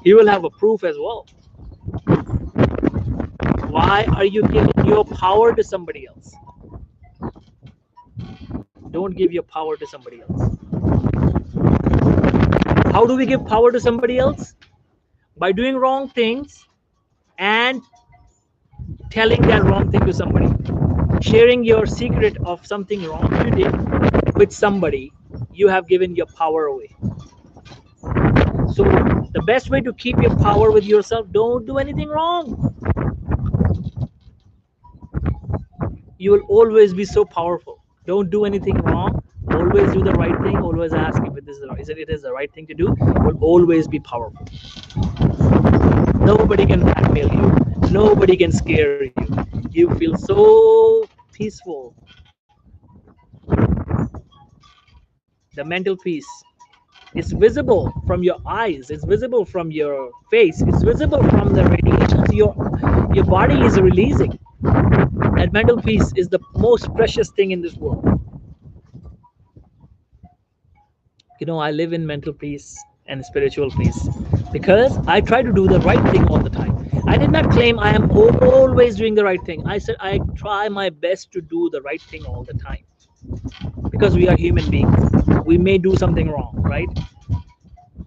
You will have a proof as well. Why are you giving your power to somebody else? Don't give your power to somebody else. How do we give power to somebody else? By doing wrong things and telling that wrong thing to somebody. Sharing your secret of something wrong you did with somebody, you have given your power away. So the best way to keep your power with yourself, don't do anything wrong. You will always be so powerful. Don't do anything wrong. Always do the right thing. Always ask if it is the right thing to do. You will always be powerful. Nobody can blackmail you. Nobody can scare you. You feel so peaceful. The mental peace is visible from your eyes. It's visible from your face. It's visible from the radiations your body is releasing. That mental peace is the most precious thing in this world. You know, I live in mental peace and spiritual peace because I try to do the right thing all the time. I did not claim I am always doing the right thing. I said I try my best to do the right thing all the time because we are human beings. We may do something wrong, right?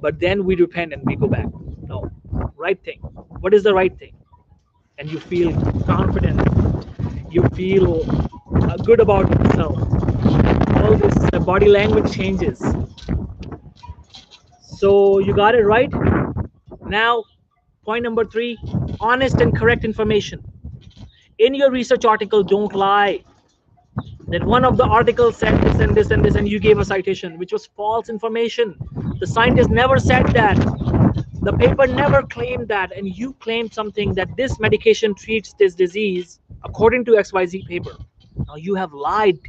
But then we repent and we go back. No, right thing. What is the right thing? And you feel confident. You feel good about yourself. All this body language changes. So you got it right. Now, point number 3, honest and correct information. In your research article, don't lie. That one of the articles said this and this and this, and you gave a citation, which was false information. The scientist never said that. The paper never claimed that, and you claimed something that this medication treats this disease according to XYZ paper. Now you have lied.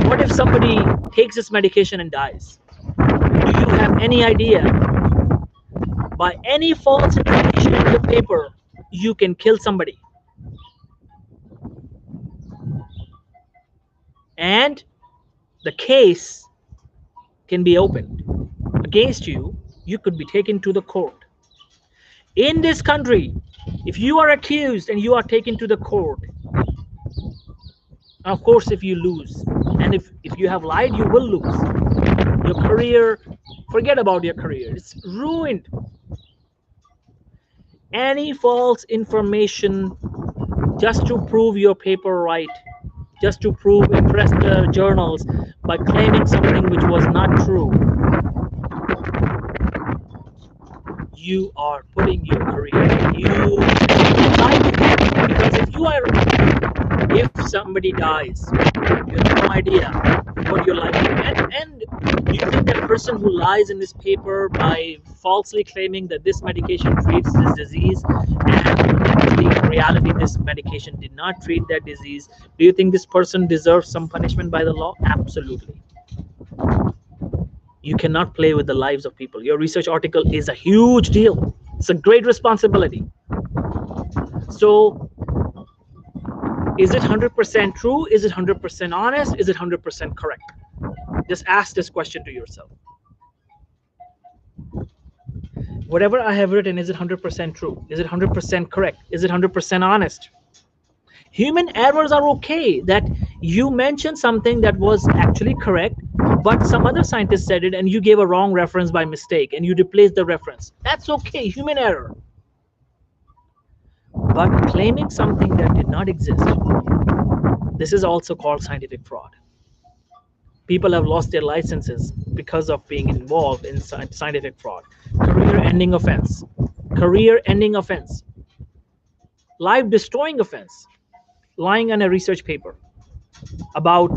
What if somebody takes this medication and dies? Do you have any idea? By any false information in the paper, you can kill somebody. And the case can be opened against you. You could be taken to the court. In this country, if you are accused and you are taken to the court, of course, if you lose, and if you have lied, you will lose. Your career, forget about your career. It's ruined. Any false information just to prove your paper right, just to impress the journals by claiming something which was not true, you are putting your career. You lied, because if somebody dies, you have no idea what your life is. And Do you think that a person who lies in this paper by falsely claiming that this medication treats this disease, and actually in reality this medication did not treat that disease, do you think this person deserves some punishment by the law? Absolutely. You cannot play with the lives of people. Your research article is a huge deal. It's a great responsibility. So is it 100% true? Is it 100% honest? Is it 100% correct? Just ask this question to yourself. Whatever I have written, is it 100% true? Is it 100% correct? Is it 100% honest? Human errors are okay, that you mentioned something that was actually correct, but some other scientist said it and you gave a wrong reference by mistake and you replaced the reference. That's okay, human error. But claiming something that did not exist, this is also called scientific fraud. People have lost their licenses because of being involved in scientific fraud. Career-ending offense. Career-ending offense. Life-destroying offense. Lying on a research paper about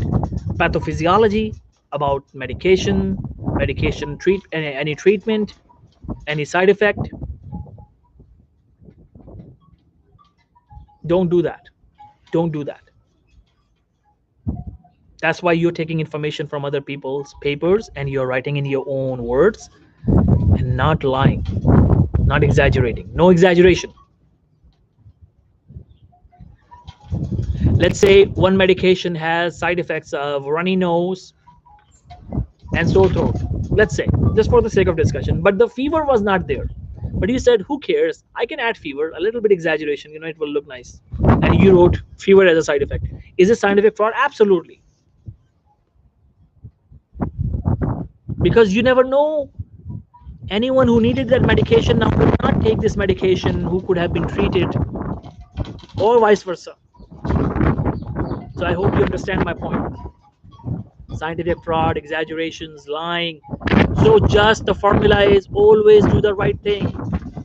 pathophysiology, about medication, any treatment, any side effect. Don't do that. Don't do that. That's why you're taking information from other people's papers and you're writing in your own words and not lying, not exaggerating. No exaggeration. Let's say one medication has side effects of runny nose and sore throat. Let's say, just for the sake of discussion, but the fever was not there. But you said, who cares? I can add fever, a little bit exaggeration, it will look nice. And you wrote fever as a side effect. Is it scientific fraud? Absolutely. Because you never know, anyone who needed that medication now could not take this medication, who could have been treated, or vice versa. So I hope you understand my point. Scientific fraud, exaggerations, lying. So just the formula is always do the right thing.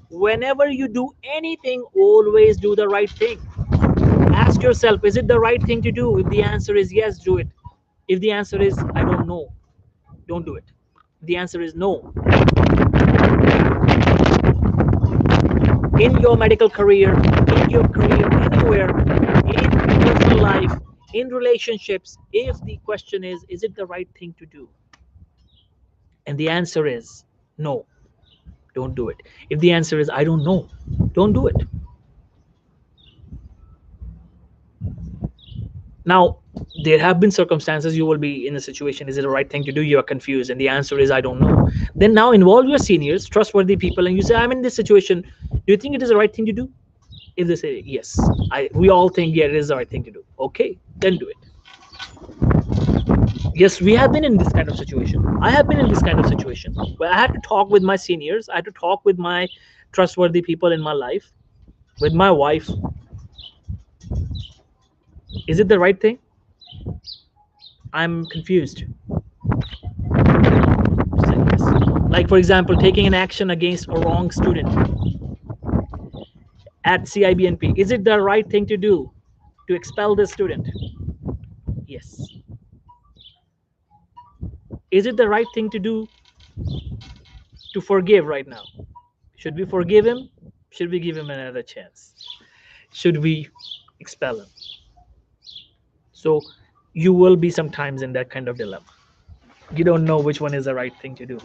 Whenever you do anything, always do the right thing. Ask yourself, is it the right thing to do? If the answer is yes, do it. If the answer is I don't know, don't do it. If the answer is no. In your medical career, in your career, anywhere, in personal life, in relationships, if the question is it the right thing to do? And the answer is no, don't do it. If the answer is I don't know, don't do it. Now, there have been circumstances you will be in a situation, is it the right thing to do? You are confused and the answer is I don't know. Then now involve your seniors, trustworthy people, and you say, I'm in this situation. Do you think it is the right thing to do? If they say yes, we all think it is the right thing to do. Okay, then do it. Yes, we have been in this kind of situation. I have been in this kind of situation where I had to talk with my seniors. I had to talk with my trustworthy people in my life, with my wife. Is it the right thing? I'm confused. Like, for example, taking an action against a wrong student at CIBNP. Is it the right thing to do to expel this student? Yes. Is it the right thing to do to forgive right now? Should we forgive him? Should we give him another chance? Should we expel him? So you will be sometimes in that kind of dilemma. You don't know which one is the right thing to do.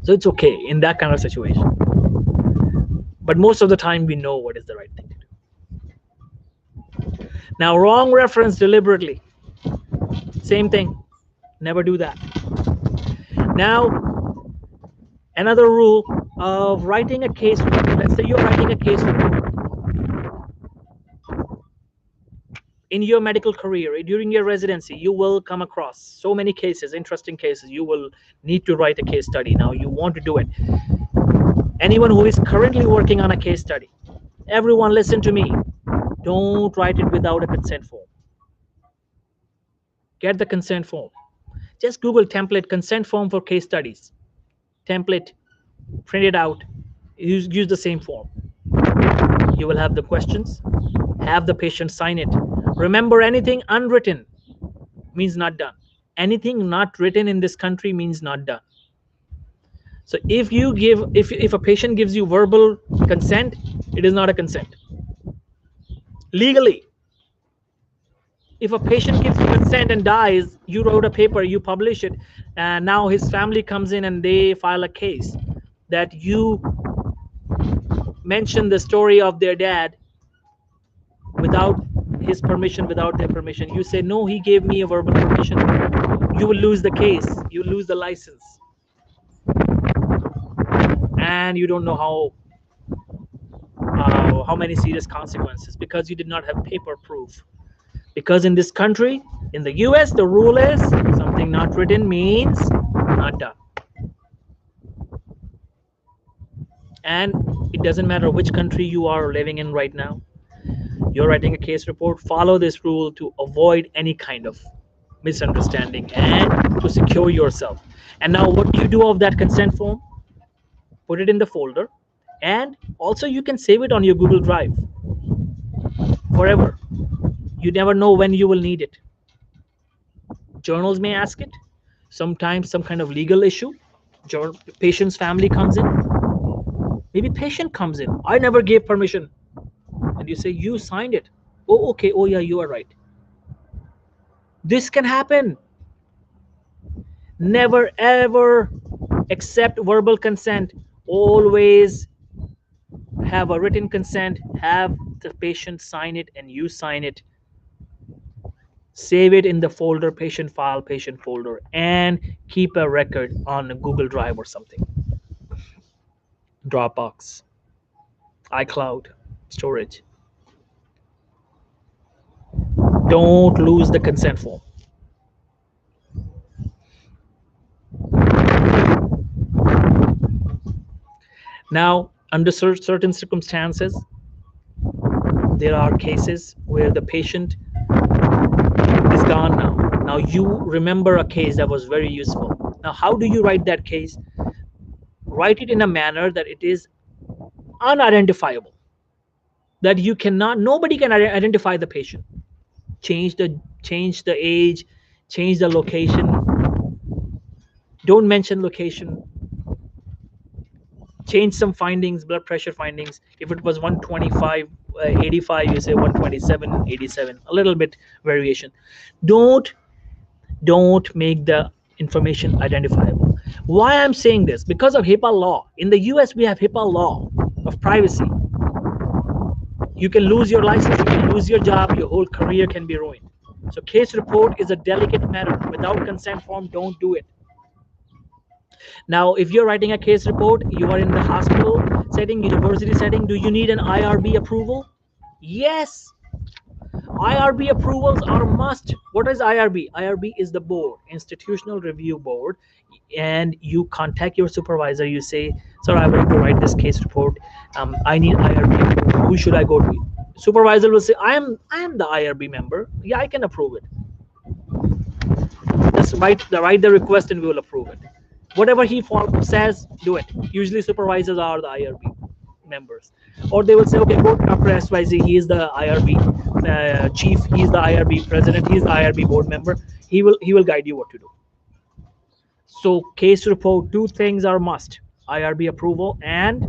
So it's okay in that kind of situation. But most of the time we know what is the right thing to do. Now, wrong reference deliberately. Same thing. Never do that. Now, another rule of writing a case report. Let's say you're writing a case report. In your medical career, during your residency, you will come across so many cases, interesting cases. You will need to write a case study. Now, you want to do it. Anyone who is currently working on a case study, everyone listen to me. Don't write it without a consent form. Get the consent form. Just Google template consent form for case studies. Template, print it out, use the same form. You will have the questions, have the patient sign it. Remember, anything unwritten means not done. Anything not written in this country means not done. So if you give, if a patient gives you verbal consent, it is not a consent legally. If a patient gives you consent and dies, you wrote a paper, you publish it, and now his family comes in and they file a case that you mentioned the story of their dad without his permission, without their permission. You say, no, he gave me a verbal permission. You will lose the case, you will lose the license, and you don't know how many serious consequences, because you did not have paper proof. Because in this country, in the US, the rule is something not written means not done. And it doesn't matter which country you are living in right now, you're writing a case report, follow this rule to avoid any kind of misunderstanding and to secure yourself. And now what do you do of that consent form? Put it in the folder, and also you can save it on your Google Drive forever. You never know when you will need it. Journals may ask it. Sometimes some kind of legal issue, patient's family comes in, maybe patient comes in, I never gave permission, and you say, you signed it. Oh, okay. Oh, yeah, you are right. This can happen. Never ever accept verbal consent. Always have a written consent, have the patient sign it and you sign it. Save it in the folder, patient file, patient folder, and keep a record on a Google Drive or something, Dropbox, iCloud storage. Don't lose the consent form. Now, under certain circumstances, there are cases where the patient is gone now. Now you remember a case that was very useful. Now, how do you write that case? Write it in a manner that it is unidentifiable, that you cannot, nobody can identify the patient. Change the age, change the location. Don't mention location. Change some findings, blood pressure findings. If it was 125 85, you say 127 87, a little bit variation. Don't make the information identifiable. Why I'm saying this? Because of HIPAA law. In the US, we have HIPAA law of privacy. You can lose your license, you can lose your job, your whole career can be ruined. So case report is a delicate matter. Without consent form, don't do it. Now, if you're writing a case report, you are in the hospital setting, university setting, do you need an IRB approval? Yes. IRB approvals are a must. What is IRB? IRB is the board, Institutional Review Board, and you contact your supervisor. You say, sir, I want to write this case report. I need IRB approval. Who should I go to? Supervisor will say, I am the IRB member. Yeah, I can approve it. Just write the request and we will approve it. Whatever he says, do it. Usually supervisors are the IRB members, or they will say, okay, go to Dr. SYZ, he is the IRB chief, he is the IRB president, he is the IRB board member, he will guide you what to do. So case report, two things are must: IRB approval and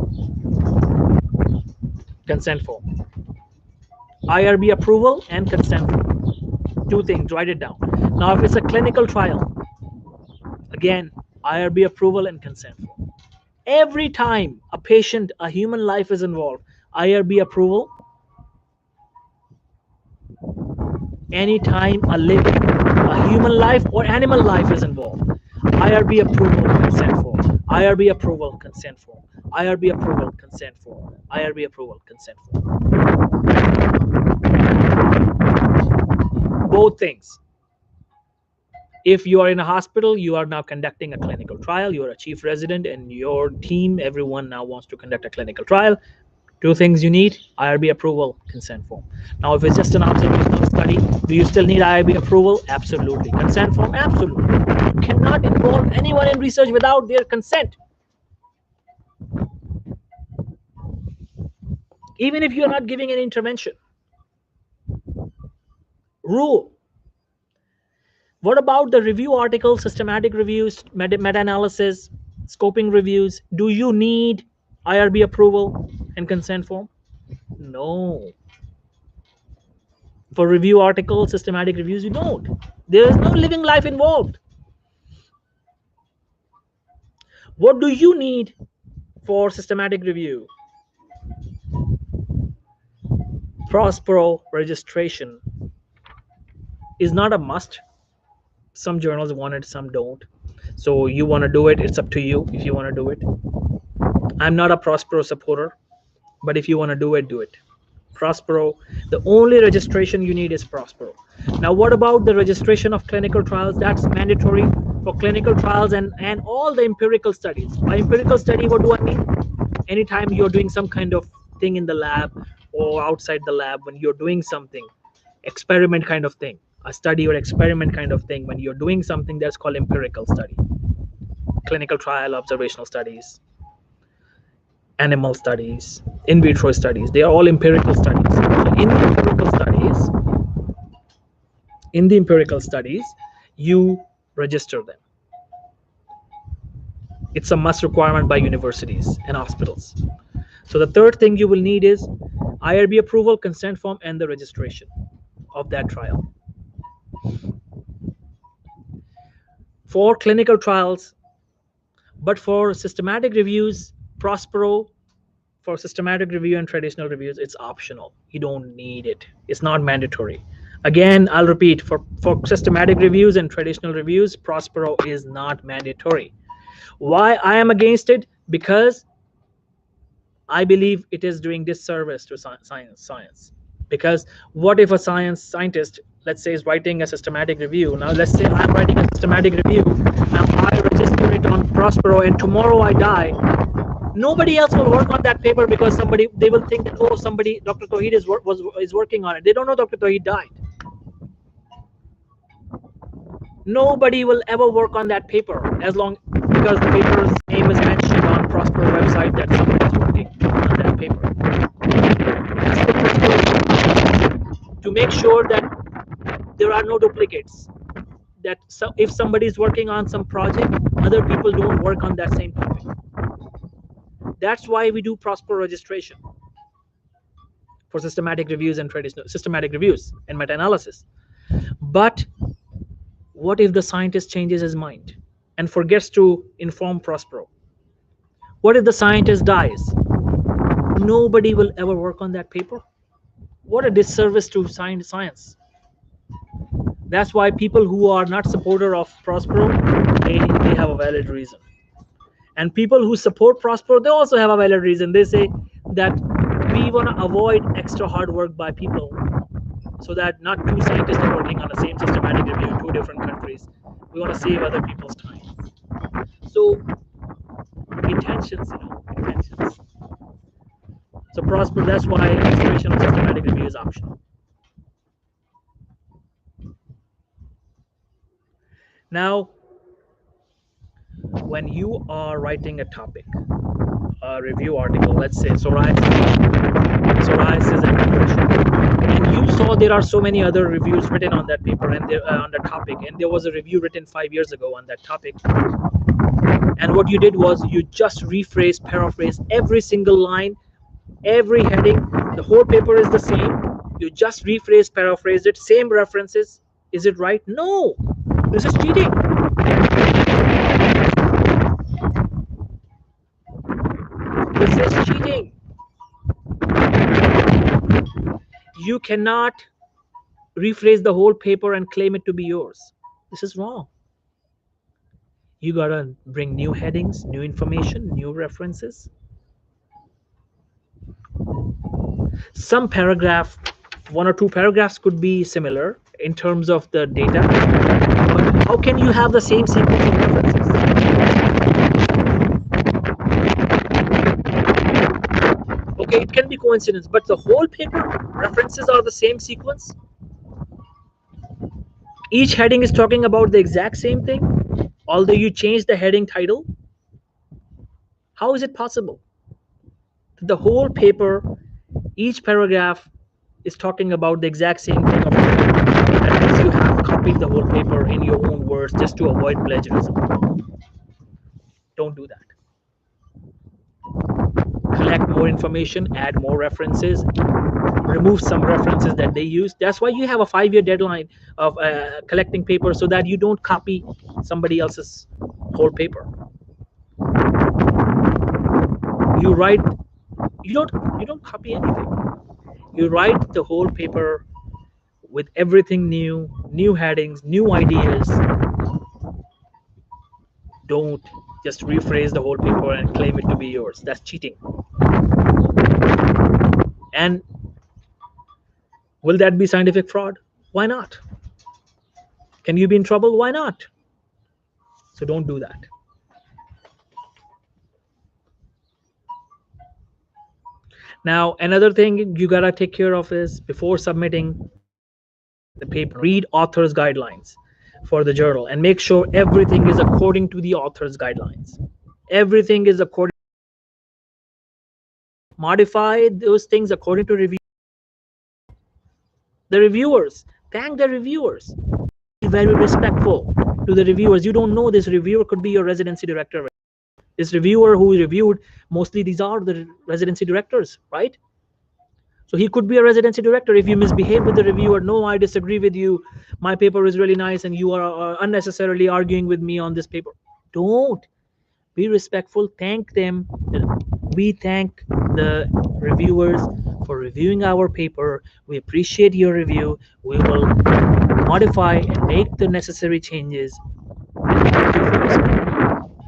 consent form. IRB approval and consent form, two things, write it down. Now if it's a clinical trial, again, IRB approval and consent form. Every time a patient, a human life is involved, IRB approval. Anytime a human life or animal life is involved, IRB approval, consent form. IRB approval, consent form. IRB approval, consent form. IRB approval, consent form. Both things. If you are in a hospital, you are now conducting a clinical trial, you are a chief resident and your team, everyone now wants to conduct a clinical trial. Two things you need: IRB approval, consent form. Now, if it's just an observational study, do you still need IRB approval? Absolutely. Consent form? Absolutely. You cannot involve anyone in research without their consent. Even if you're not giving an intervention. Rule: What about the review articles, systematic reviews, meta-analysis, scoping reviews? Do you need IRB approval and consent form? No. For review articles, systematic reviews, you don't. There is no living life involved. What do you need for systematic review? PROSPERO registration is not a must. Some journals want it, some don't. So you want to do it, it's up to you if you want to do it. I'm not a PROSPERO supporter, but if you want to do it, do it. PROSPERO, the only registration you need is PROSPERO. Now, what about the registration of clinical trials? That's mandatory for clinical trials and all the empirical studies. By empirical study, what do I mean? Anytime you're doing some kind of thing in the lab or outside the lab, when you're doing something, experiment kind of thing, a study or experiment kind of thing, when you're doing something, that's called empirical study. Clinical trial, observational studies, animal studies, in vitro studies, they are all empirical studies. So in the empirical studies, you register them. It's a must requirement by universities and hospitals. So the third thing you will need is IRB approval, consent form, and the registration of that trial. For clinical trials, but for systematic reviews, PROSPERO, for systematic review and traditional reviews, it's optional. You don't need it. It's not mandatory. Again, I'll repeat, for systematic reviews and traditional reviews, PROSPERO is not mandatory. Why I am against it? Because I believe it is doing disservice to science. Because what if a scientist, let's say, is writing a systematic review? Now, let's say I'm writing a systematic review. Now, I register it on PROSPERO, and tomorrow I die. Nobody else will work on that paper because they will think that, oh, somebody, Dr. Tohid is working on it. They don't know Dr. Tohid died. Nobody will ever work on that paper because the paper's name is mentioned on PROSPERO website that somebody is working on that paper. That's the to make sure that there are no duplicates. That if somebody is working on some project, other people don't work on that same topic. That's why we do PROSPERO registration for systematic reviews and traditional systematic reviews and meta-analysis. But what if the scientist changes his mind and forgets to inform PROSPERO? What if the scientist dies? Nobody will ever work on that paper. What a disservice to science. That's why people who are not supporter of PROSPERO, they have a valid reason. And people who support PROSPERO, they also have a valid reason. They say that we want to avoid extra hard work by people, so that not two scientists are working on the same systematic review in two different countries. We want to save other people's time. So intentions. So PROSPERO, that's why registration of systematic review is optional. Now, when you are writing a topic, a review article, let's say psoriasis and depression, and you saw there are so many other reviews written on that paper and on the topic, and there was a review written 5 years ago on that topic, and what you did was you just paraphrase every single line, every heading. The whole paper is the same. You just paraphrase it, same references. Is it right? No, this is cheating. This is cheating. You cannot rephrase the whole paper and claim it to be yours. This is wrong. You gotta bring new headings, new information, new references. Some paragraph, 1 or 2 paragraphs could be similar in terms of the data, but how can you have the same sequence of references? Okay, it can be coincidence, but the whole paper references are the same sequence. Each heading is talking about the exact same thing, although you change the heading title. How is it possible? The whole paper, each paragraph is talking about the exact same thing. That is you have copied the whole paper in your own words just to avoid plagiarism. Don't do that. Collect more information, add more references, remove some references that they use. That's why you have a 5-year deadline of collecting paper, so that you don't copy somebody else's whole paper. You write, you don't copy anything. You write the whole paper with everything new headings, new ideas. Don't just rephrase the whole paper and claim it to be yours. That's cheating. And will that be scientific fraud? Why not? Can you be in trouble? Why not? So don't do that. Now, another thing you gotta take care of is, before submitting the paper, read author's guidelines for the journal and make sure everything is according to the author's guidelines. Everything is according. Modify those things according to review. The reviewers, thank the reviewers. Be very respectful to the reviewers. You don't know, this reviewer could be your residency director. This reviewer who reviewed, mostly these are the residency directors, right? So he could be a residency director. If you misbehave with the reviewer, no, I disagree with you, my paper is really nice and you are unnecessarily arguing with me on this paper. Don't. Be respectful. Thank them. We thank the reviewers for reviewing our paper. We appreciate your review. We will modify and make the necessary changes. Thank you for respecting.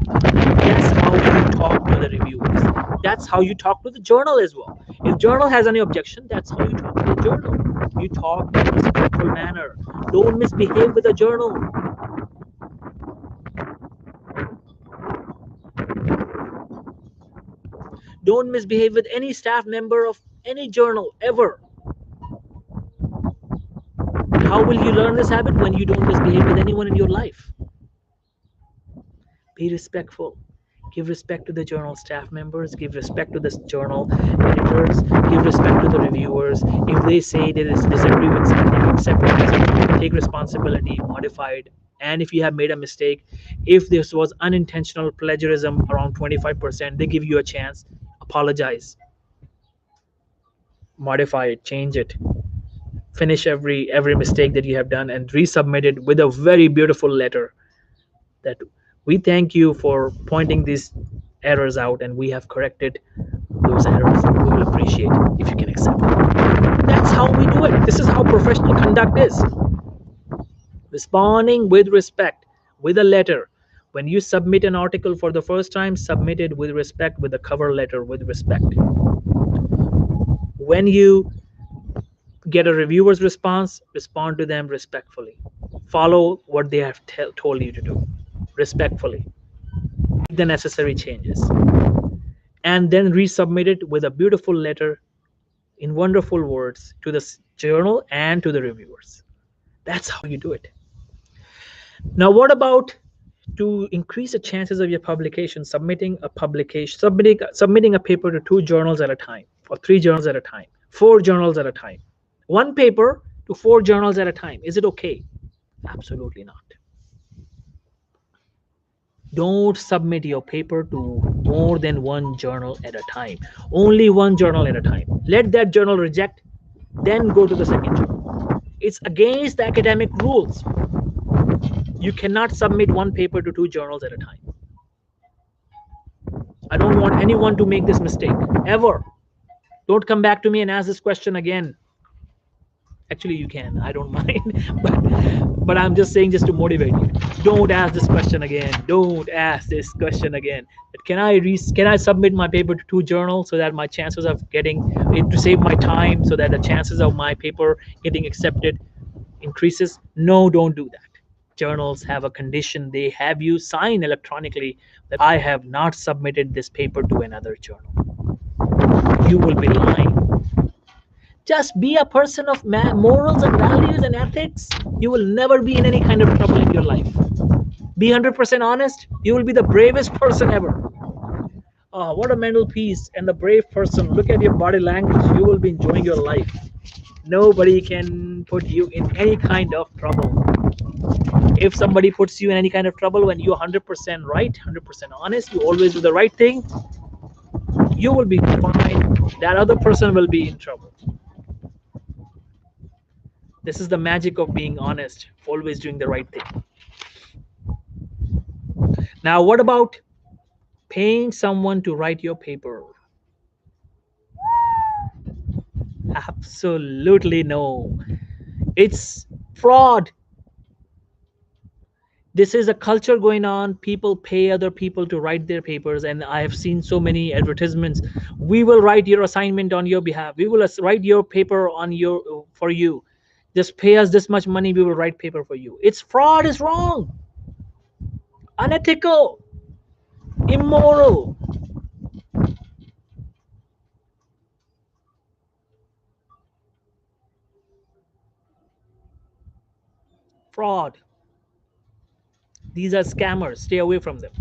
That's how you talk to the reviewers. That's how you talk to the journal as well. If journal has any objection, that's how you talk to the journal. You talk in a respectful manner. Don't misbehave with the journal. Don't misbehave with any staff member of any journal ever. How will you learn this habit? When you don't misbehave with anyone in your life. Be respectful. Give respect to the journal staff members. Give respect to the journal editors. Give respect to the reviewers. If they say they disagree with something, accept it. Take responsibility, modify it. And if you have made a mistake, if this was unintentional plagiarism around 25%, they give you a chance. Apologize. Modify it, change it. Finish every mistake that you have done and resubmit it with a very beautiful letter that we thank you for pointing these errors out and we have corrected those errors. We will appreciate it if you can accept it. That's how we do it. This is how professional conduct is. Responding with respect, with a letter. When you submit an article for the first time, submit it with respect, with a cover letter with respect. When you get a reviewer's response, respond to them respectfully. Follow what they have told you to do respectfully. Make the necessary changes. And then resubmit it with a beautiful letter in wonderful words to the journal and to the reviewers. That's how you do it. Now, what about to increase the chances of your publication, submitting a paper to 2 journals at a time, or 3 journals at a time, 4 journals at a time? 1 paper to 4 journals at a time. Is it okay? Absolutely not. Don't submit your paper to more than 1 journal at a time. Only 1 journal at a time. Let that journal reject, then go to the second journal. It's against the academic rules. You cannot submit 1 paper to 2 journals at a time. I don't want anyone to make this mistake, ever. Don't come back to me and ask this question again. Actually, you can. I don't mind. But I'm just saying, just to motivate you. Don't ask this question again. Don't ask this question again. Can I submit my paper to 2 journals so that my chances of getting it, to save my time, so that the chances of my paper getting accepted increases? No, don't do that. Journals have a condition. They have you sign electronically that I have not submitted this paper to another journal. You will be lying. Just be a person of morals and values and ethics. You will never be in any kind of trouble in your life. Be 100% honest. You will be the bravest person ever. Oh, what a mental peace and the brave person. Look at your body language. You will be enjoying your life. Nobody can put you in any kind of trouble. If somebody puts you in any kind of trouble when you're 100% right, 100% honest, you always do the right thing, you will be fine. That other person will be in trouble. This is the magic of being honest, always doing the right thing. Now, what about paying someone to write your paper? Absolutely no. It's fraud. This is a culture going on. People pay other people to write their papers, and I have seen so many advertisements. We will write your assignment on your behalf. We will write your paper on your for you. Just pay us this much money. We will write paper for you. It's fraud. Is wrong. Unethical. Immoral. Fraud. These are scammers. Stay away from them.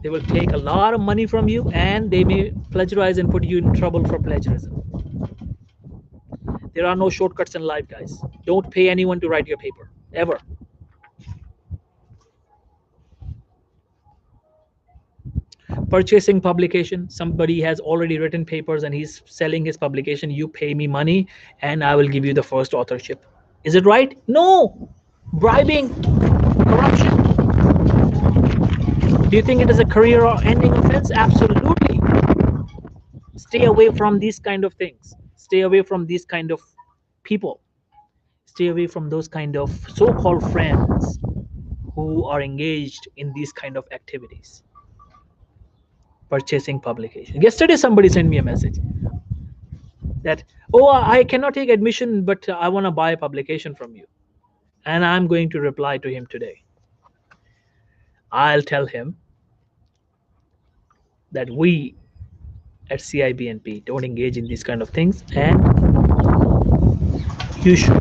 They will take a lot of money from you, and they may plagiarize and put you in trouble for plagiarism. There are no shortcuts in life, guys. Don't pay anyone to write your paper, ever. Purchasing publication. Somebody has already written papers and he's selling his publication. You pay me money and I will give you the first authorship. Is it right? No. Bribing, corruption. Do you think it is a career or ending offense? Absolutely. Stay away from these kind of things. Stay away from these kind of people. Stay away from those kind of so-called friends who are engaged in these kind of activities. Purchasing publication. Yesterday somebody sent me a message that, oh, I cannot take admission, but I want to buy a publication from you. And I'm going to reply to him today. I'll tell him that we at CIBNP don't engage in these kind of things, and you should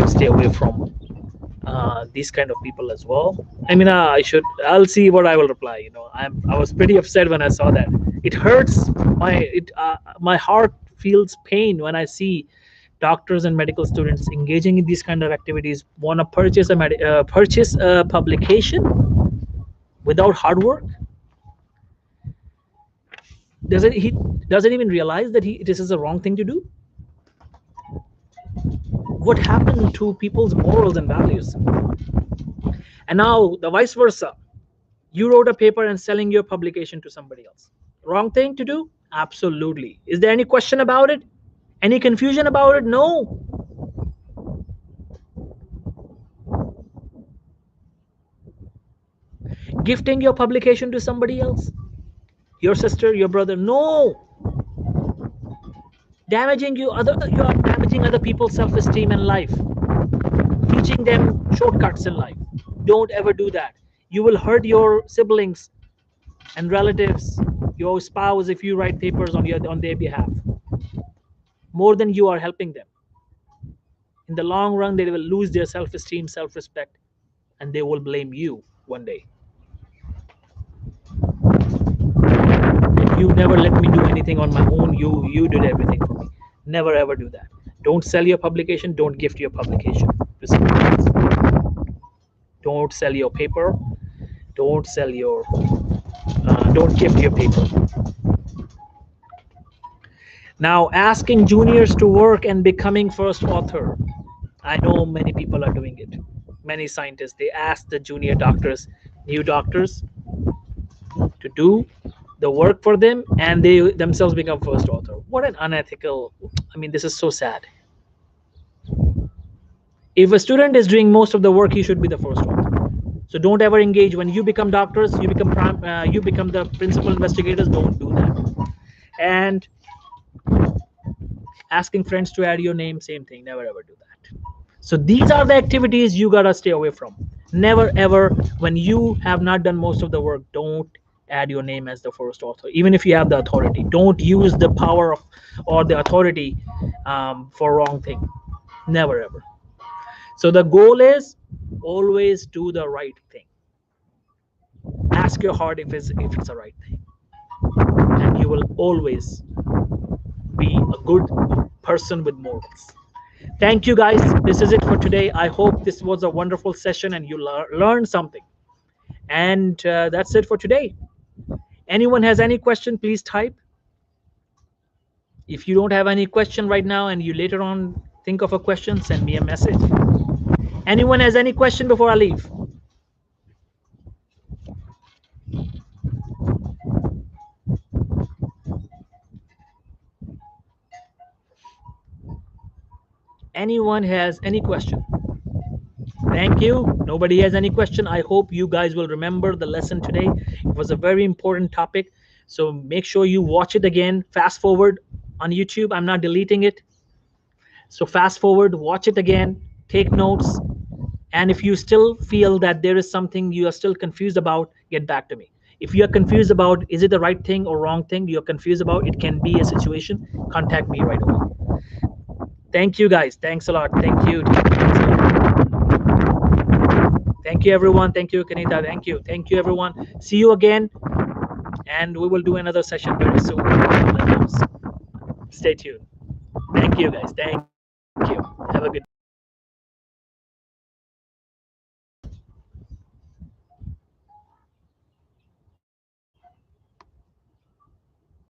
stay away from these kind of people as well. I mean, I'll see what I will reply. I was pretty upset when I saw that. It hurts my heart feels pain when I see doctors and medical students engaging in these kind of activities, want to purchase a publication without hard work. He doesn't even realize that this is a wrong thing to do. What happened to people's morals and values? And now the vice versa. You wrote a paper and selling your publication to somebody else. Wrong thing to do? Absolutely. Is there any question about it? Any confusion about it? No. Gifting your publication to somebody else, your sister, your brother? No. You are damaging other people's self-esteem and life. Teaching them shortcuts in life. Don't ever do that. You will hurt your siblings and relatives, your spouse, if you write papers on their behalf, more than you are helping them. In the long run, they will lose their self-esteem, self-respect, and they will blame you one day. You never let me do anything on my own. You did everything for me. Never ever do that. Don't sell your publication. Don't gift your publication to somebody else. Don't sell your paper. Don't sell your. Don't gift your paper. Now, asking juniors to work and becoming first author. I know many people are doing it. Many scientists, they ask the junior doctors, new doctors, to do the work for them, and they themselves become first author. What an unethical. I mean, this is so sad. If a student is doing most of the work, he should be the first author. So don't ever engage. When you become doctors, you become the principal investigators. Don't do that. And asking friends to add your name, same thing. Never ever do that. So these are the activities you gotta stay away from. Never ever, when you have not done most of the work, don't add your name as the first author. Even if you have the authority, don't use the power of or the authority for wrong thing. Never ever. So the goal is always do the right thing. Ask your heart if it's the right thing, and you will always be good person with morals. Thank you, guys. This is it for today. I hope this was a wonderful session and you learned something. And that's it for today. Anyone has any question, please type. If you don't have any question right now and you later on think of a question, send me a message. Anyone has any question before I leave? Anyone has any question? Thank you. Nobody has any question. I hope you guys will remember the lesson today. It was a very important topic. So make sure you watch it again. Fast forward on YouTube. I'm not deleting it. So fast forward, watch it again, take notes. And if you still feel that there is something you are still confused about, get back to me. If you are confused about is it the right thing or wrong thing you're confused about, it can be a situation, contact me right away. Thank you, guys. Thanks a lot. Thank you. Thank you, everyone. Thank you, Kanita. Thank you. Thank you, everyone. See you again. And we will do another session very soon. Stay tuned. Thank you, guys. Thank you. Have a good day.